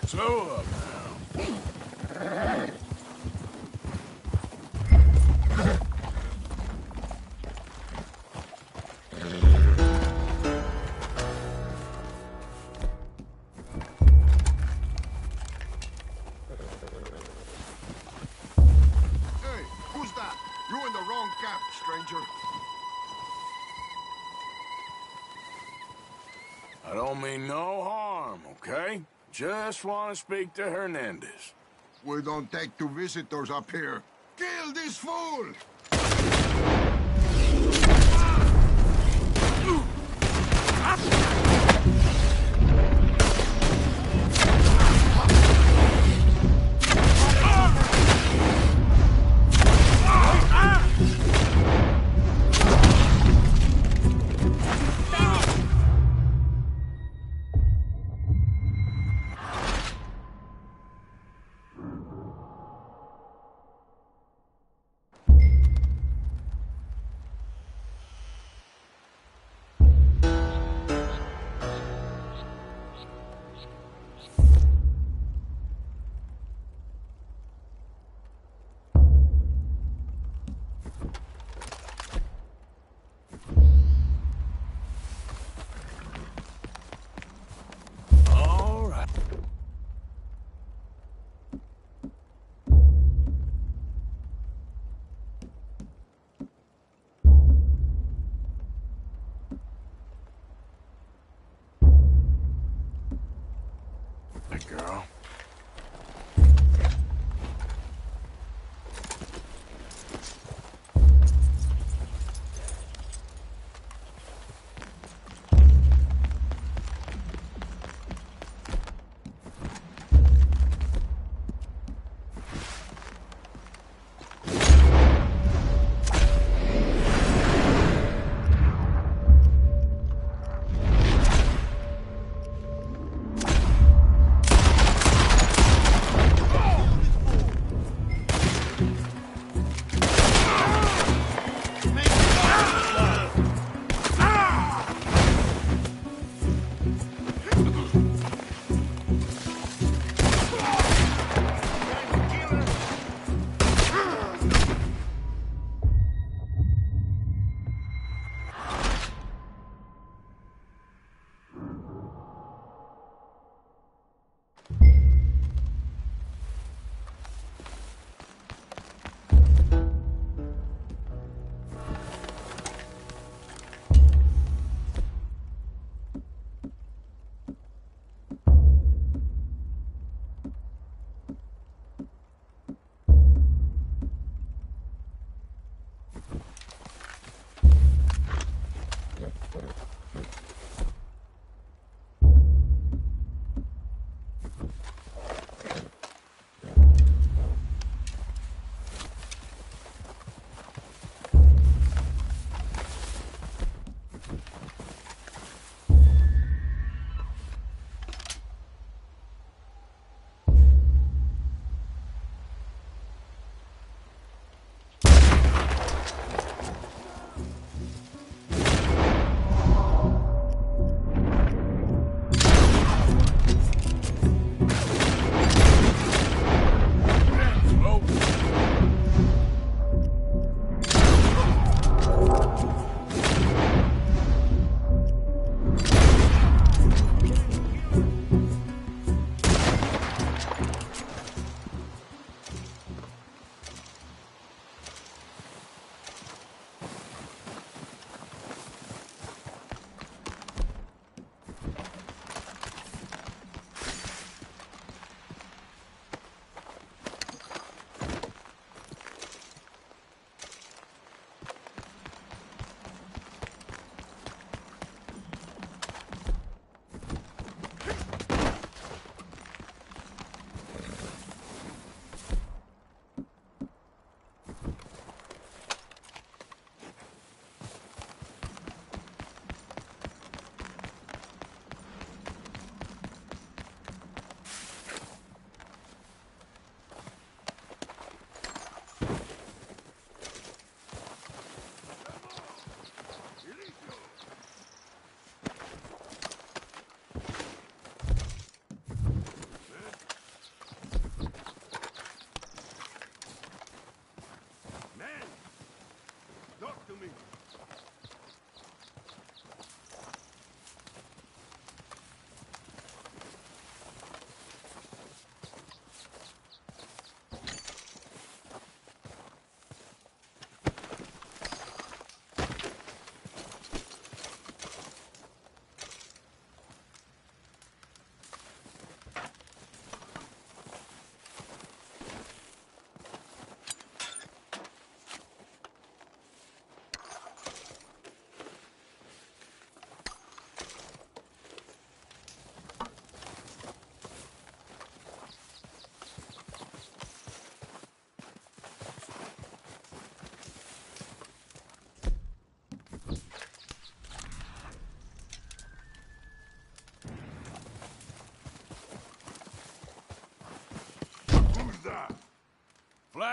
Slow up now. Hey, who's that? You're in the wrong camp, stranger. I don't mean no harm, okay? Just want to speak to Hernandez. We don't take to visitors up here. Kill this fool! Girl.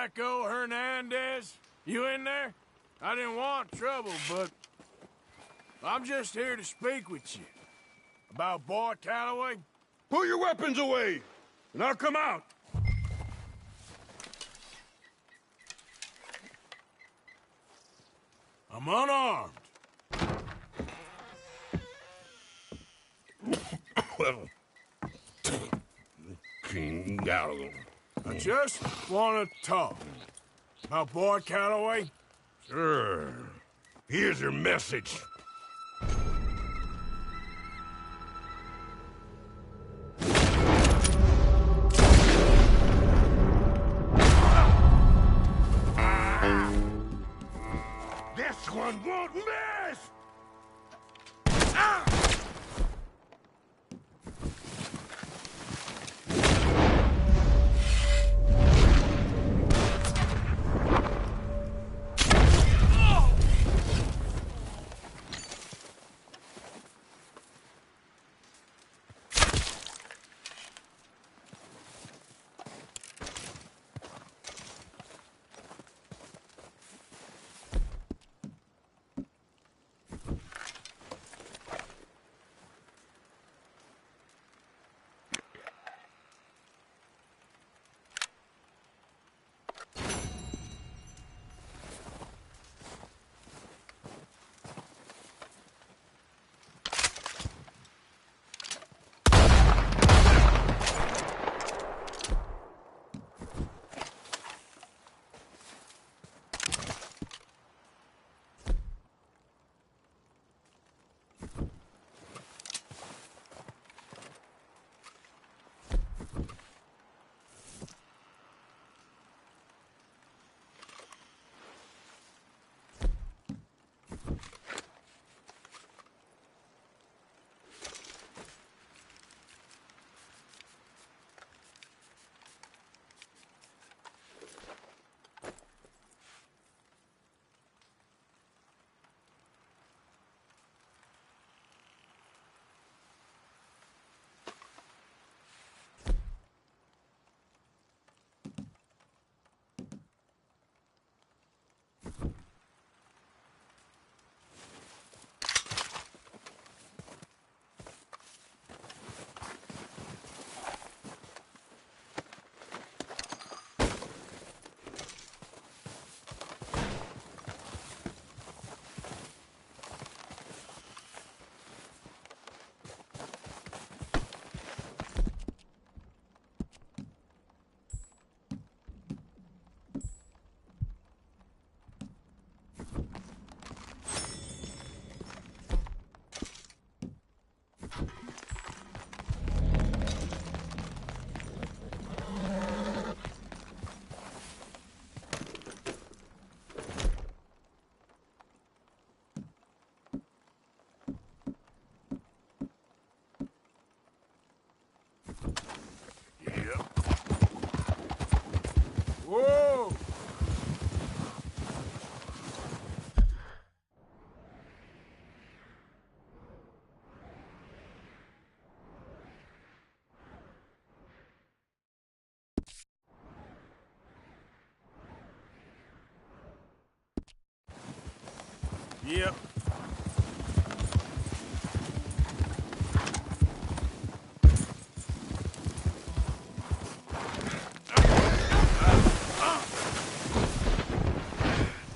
Flacco Hernandez? You in there? I didn't want trouble, but I'm just here to speak with you. About Boy Calloway? Put your weapons away, and I'll come out. I'm unarmed. I just want to talk. About Boy Calloway? Sure. Here's your message. This one won't miss! Ah! Whoa! Yep.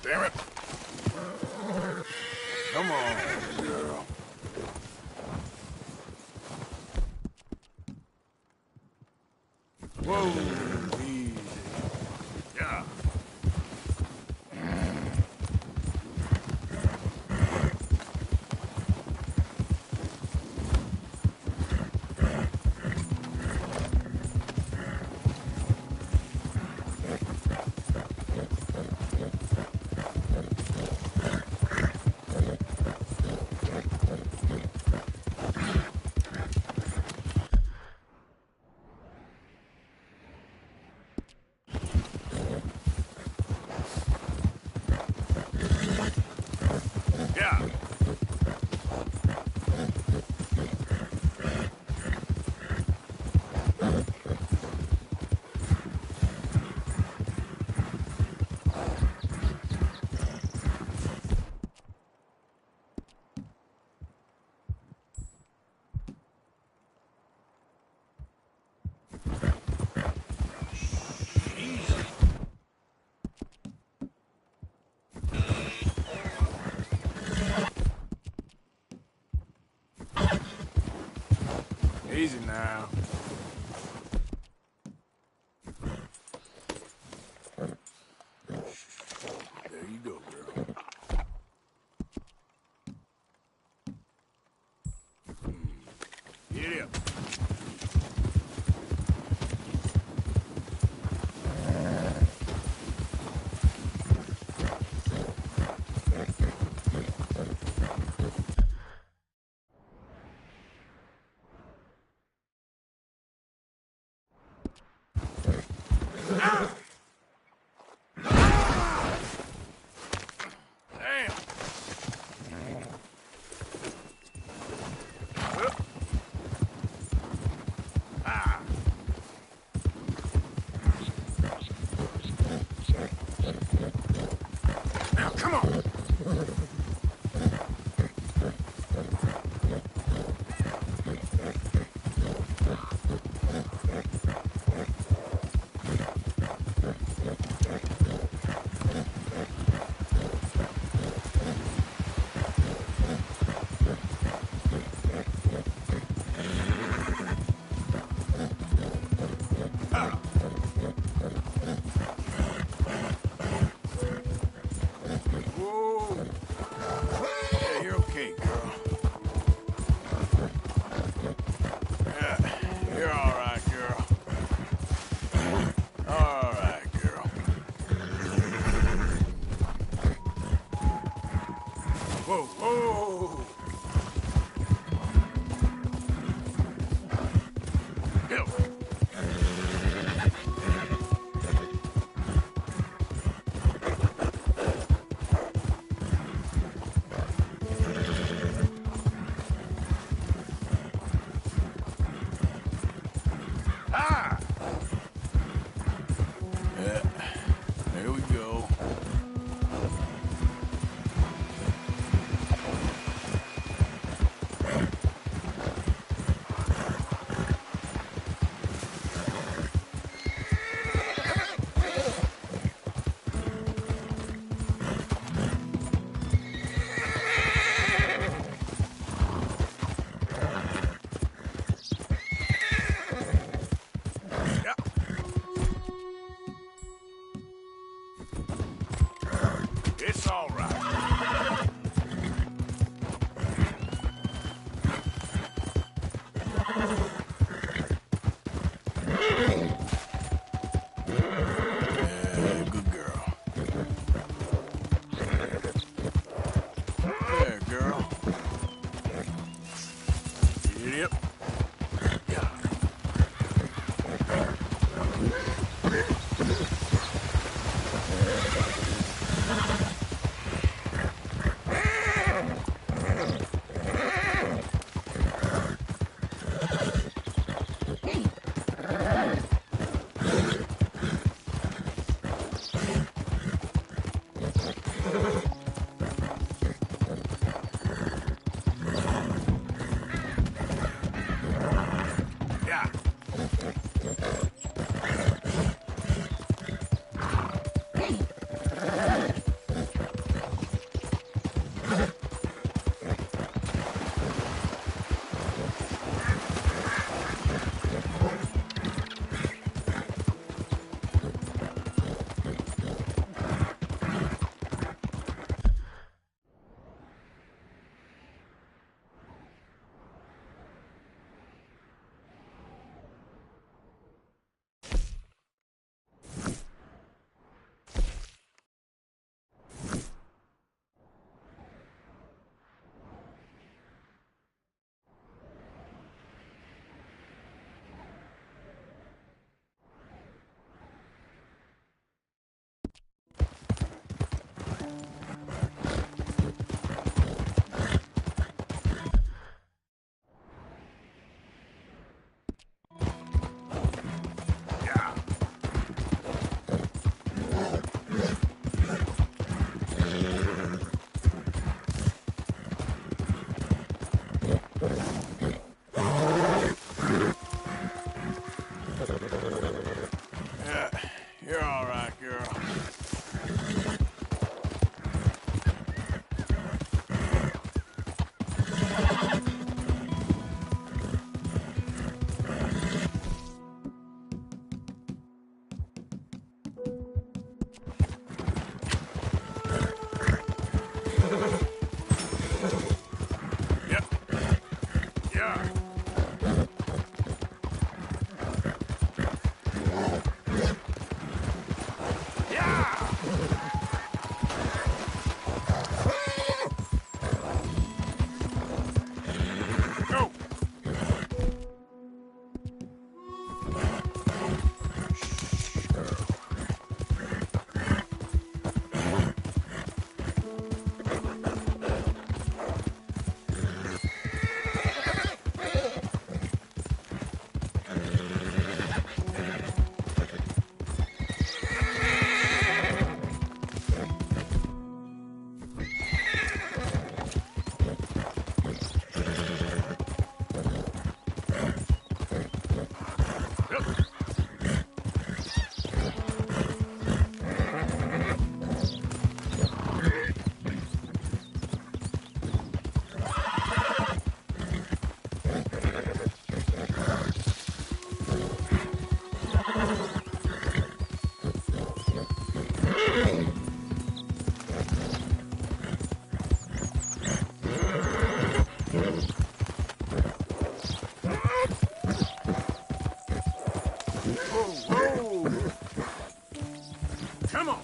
Damn it. Come on, girl. Whoa, easy. Yeah. Easy now. There you go, girl. Get up. It's all right. Good girl. There, girl. Yep. Yeah. Come on.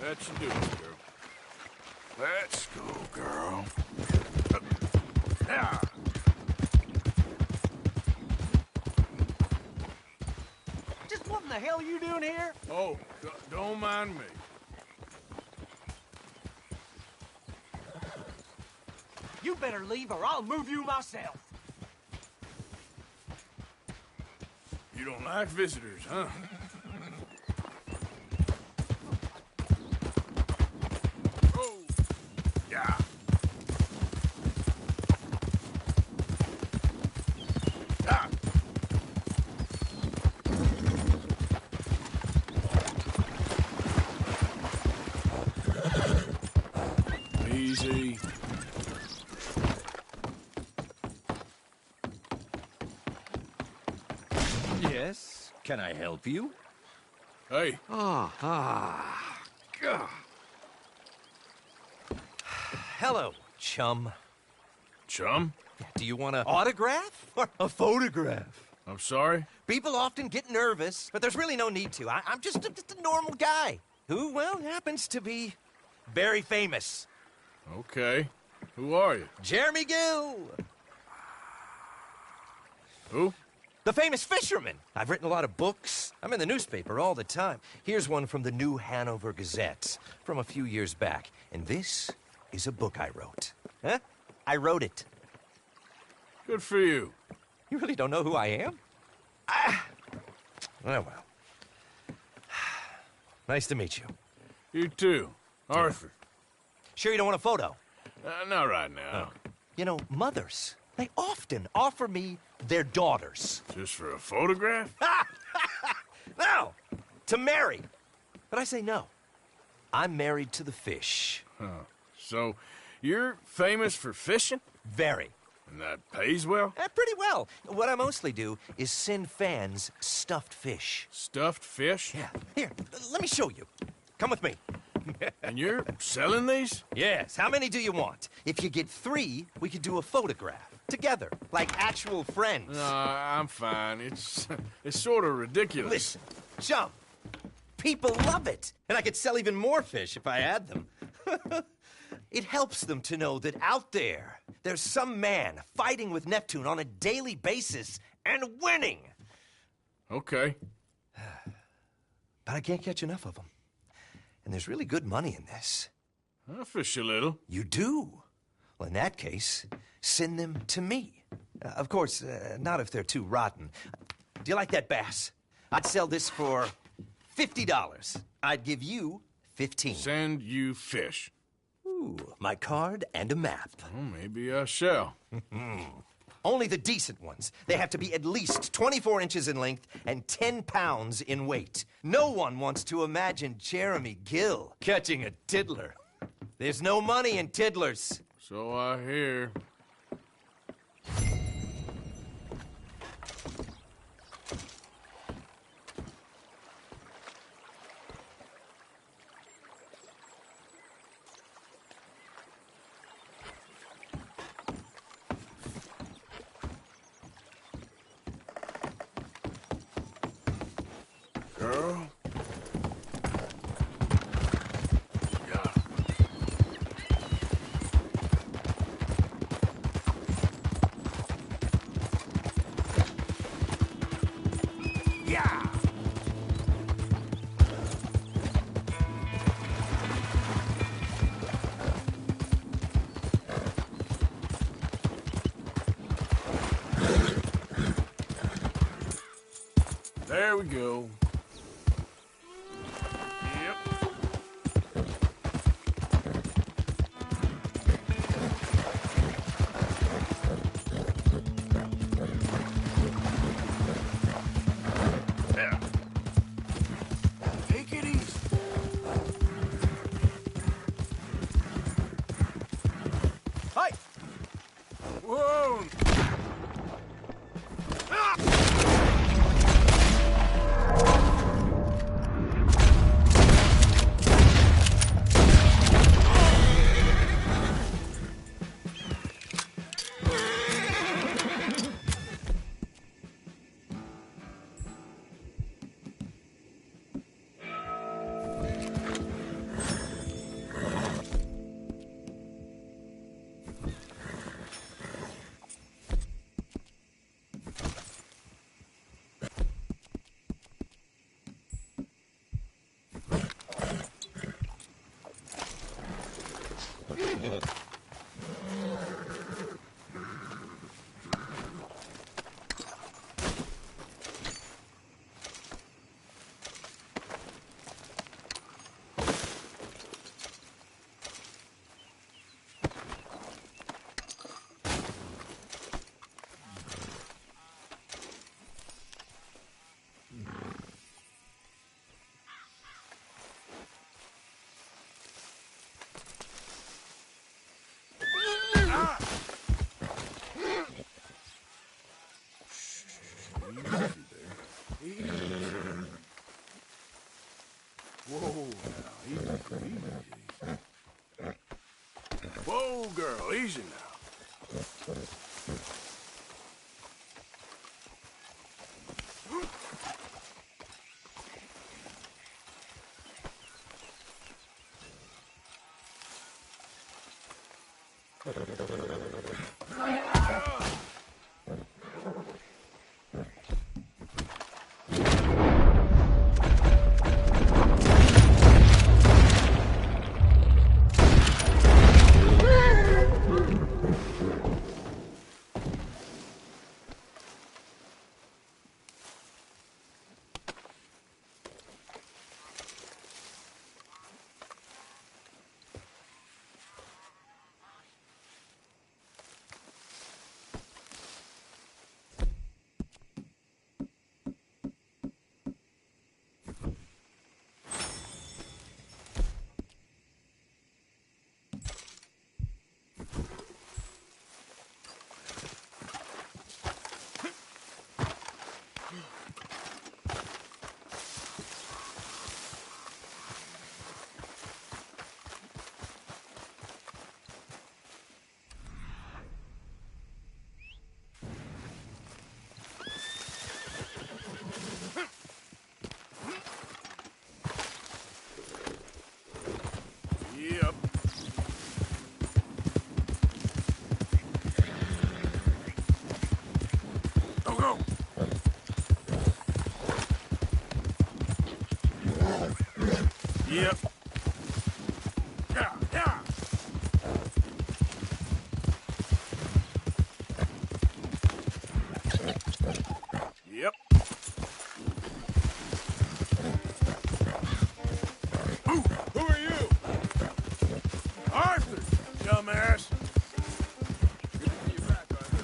That should do it, girl. Let's go, girl. Yeah. Just what in the hell are you doing here? Oh, don't mind me. You better leave or I'll move you myself. You don't like visitors, huh? Oh, yeah. Ah. Easy. Yes, can I help you? Hey. God. Hello, chum. Chum? Do you want an autograph or a photograph? I'm sorry? People often get nervous, but there's really no need to. I'm just a normal guy who, well, happens to be very famous. Okay. Who are you? Jeremy Gill. Who? The famous fisherman. I've written a lot of books. I'm in the newspaper all the time. Here's one from the New Hanover Gazette from a few years back. And this is a book I wrote. Huh? I wrote it. Good for you. You really don't know who I am? Oh, well. Nice to meet you. You too. Arthur. Sure you don't want a photo? Not right now. You know, mothers, they often offer me their daughters. Just for a photograph? No, to marry. But I say no. I'm married to the fish. Huh. So, you're famous for fishing? Very. And that pays well? Pretty well. What I mostly do is send fans stuffed fish. Stuffed fish? Yeah. Here, let me show you. Come with me. And you're selling these? Yes. How many do you want? If you get 3, we could do a photograph. Together, like actual friends. No, I'm fine. It's sort of ridiculous. Listen, Chum, people love it. And I could sell even more fish if I had them. It helps them to know that out there, there's some man fighting with Neptune on a daily basis and winning. Okay. But I can't catch enough of them. And there's really good money in this. I'll fish a little. You do? Well, in that case, send them to me. Of course, not if they're too rotten. Do you like that bass? I'd sell this for $50. I'd give you 15. Send you fish. Ooh, my card and a map. Well, maybe I shall. Only the decent ones. They have to be at least 24 inches in length and 10 pounds in weight. No one wants to imagine Jeremy Gill catching a tiddler. There's no money in tiddlers. So I hear. Girl. There we go. Yep. Yeah. Take it easy. Hi! Whoa! Whoa, girl, easy now. Yep. Yeah, yeah. Yep. Who are you? Arthur, dumbass. Good to see you back, Arthur.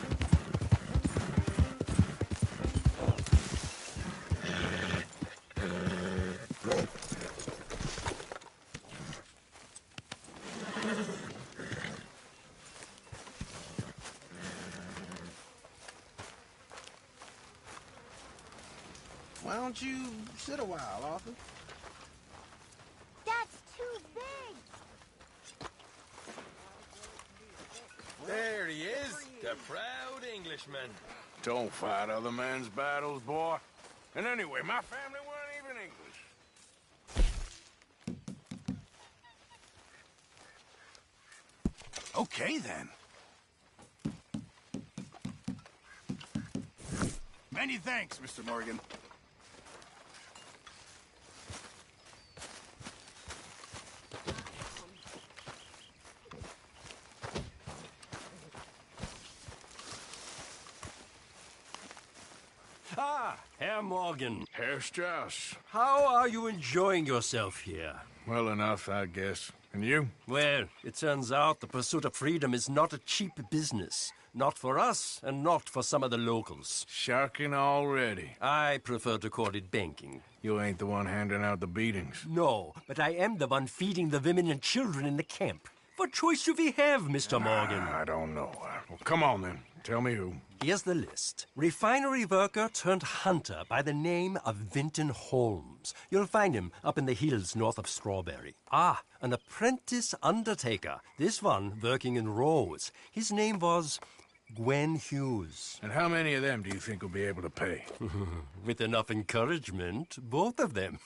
Why don't you sit a while, Arthur? That's too big! There he is, the proud Englishman. Don't fight other men's battles, boy. And anyway, my family weren't even English. Okay, then. Many thanks, Mr. Morgan. Ah, Herr Morgan. Herr Strauss. How are you enjoying yourself here? Well enough, I guess. And you? Well, it turns out the pursuit of freedom is not a cheap business. Not for us, and not for some of the locals. Sharking already. I prefer to call it banking. You ain't the one handing out the beatings. No, but I am the one feeding the women and children in the camp. What choice do we have, Mr. Morgan? I don't know. Well, come on, then. Tell me who. Here's the list. Refinery worker turned hunter by the name of Vinton Holmes. You'll find him up in the hills north of Strawberry. Ah, an apprentice undertaker. This one working in rows. His name was Gwen Hughes. And how many of them do you think will be able to pay? With enough encouragement, both of them.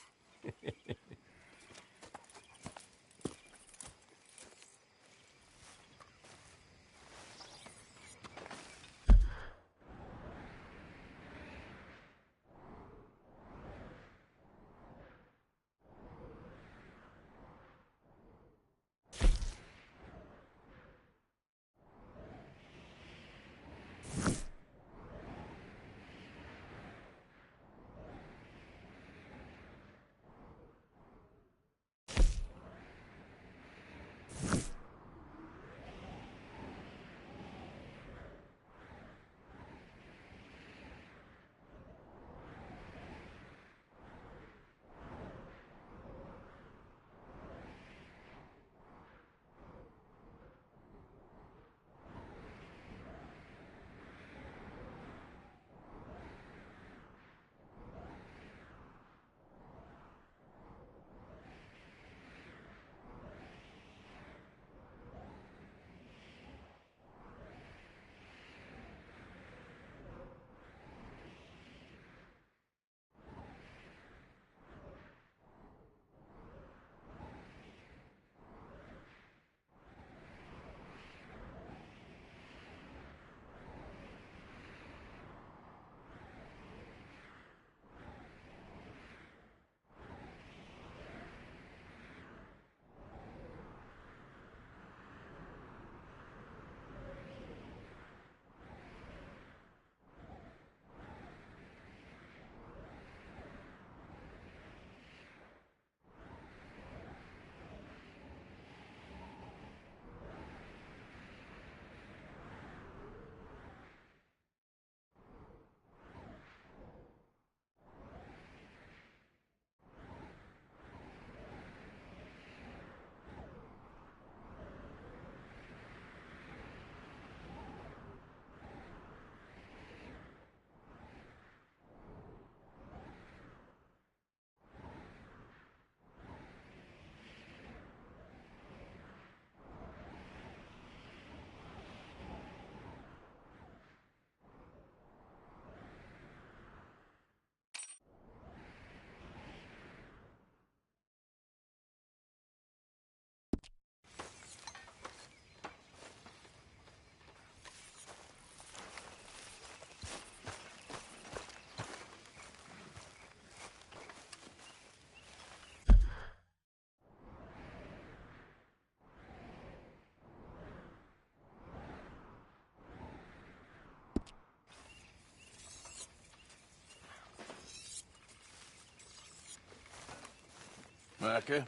Micah?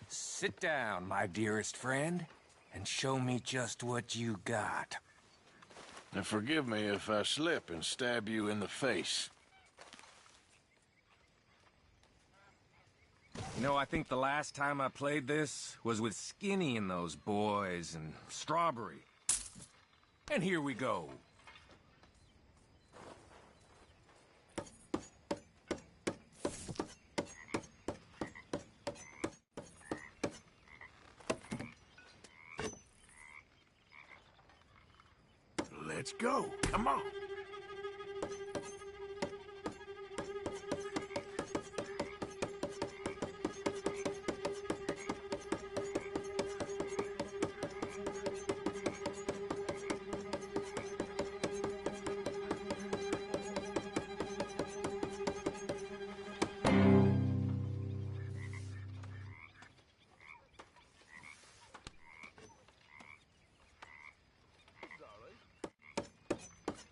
Sit down, my dearest friend, and show me just what you got. Now forgive me if I slip and stab you in the face. You know, I think the last time I played this was with Skinny and those boys and Strawberry. And here we go. Let's go. Come on.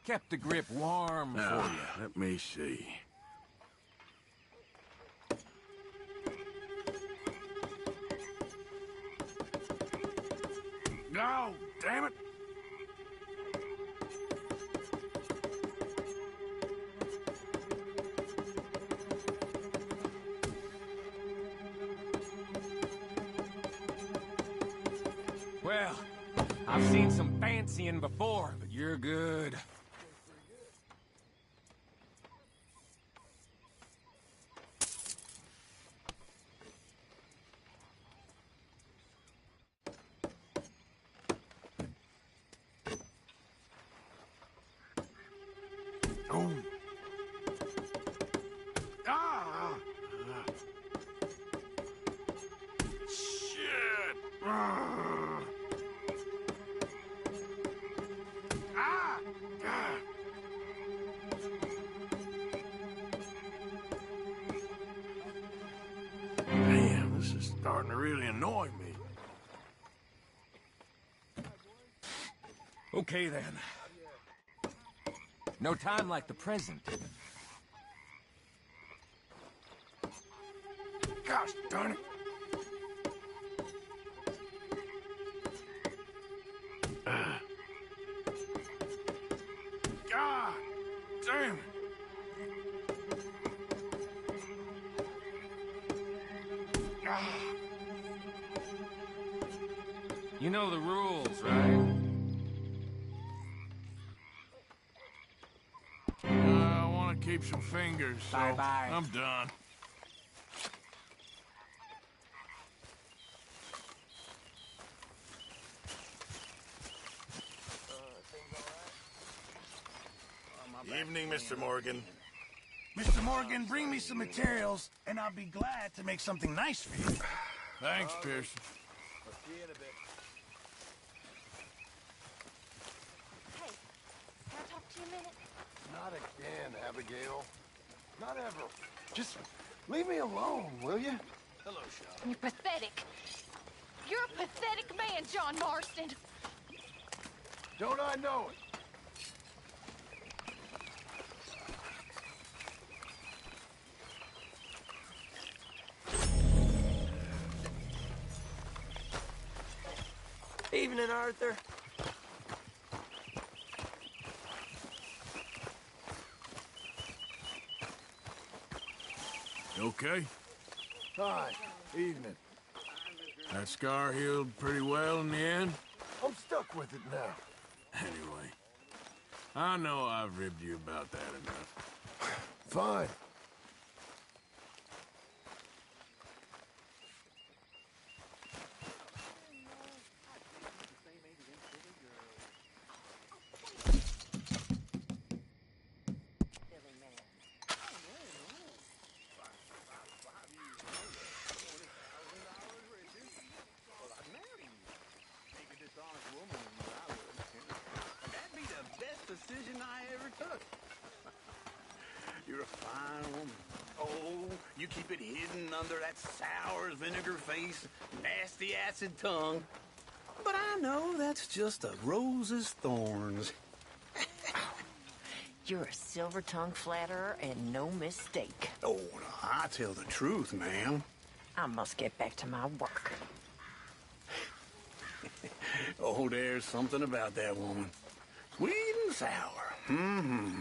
Kept the grip warm Now, for you. let me see. No, damn it! Well, I've seen some fancying before, but you're good. Oh. Ah! Shit! Ah! Ah! Ah! Damn, this is starting to really annoy me. Okay, then. No time like the present. Gosh darn it. God damn it. You know the rules, right? I want to keep some fingers, so Bye-bye. I'm done. Evening, Mr. Morgan. Mr. Morgan, bring me some materials, and I'll be glad to make something nice for you. Thanks, Pearson. I'll see you in a bit. Hey, can I talk to you a minute? Not again, Abigail. Not ever. Just leave me alone, will you? Hello, Shaw. You're pathetic. You're a pathetic man, John Marston. Don't I know it? Evening, Arthur. You okay? Hi. Evening. That scar healed pretty well in the end? I'm stuck with it now. Anyway, I know I've ribbed you about that enough. Fine. Decision I ever took. You're a fine woman. Oh, you keep it hidden under that sour as vinegar face, nasty acid tongue. But I know that's just a rose's thorns. you're a silver-tongued flatterer and no mistake. Oh, no, I tell the truth, ma'am. I must get back to my work. Oh, there's something about that woman. Sweet and sour. Mm-hmm.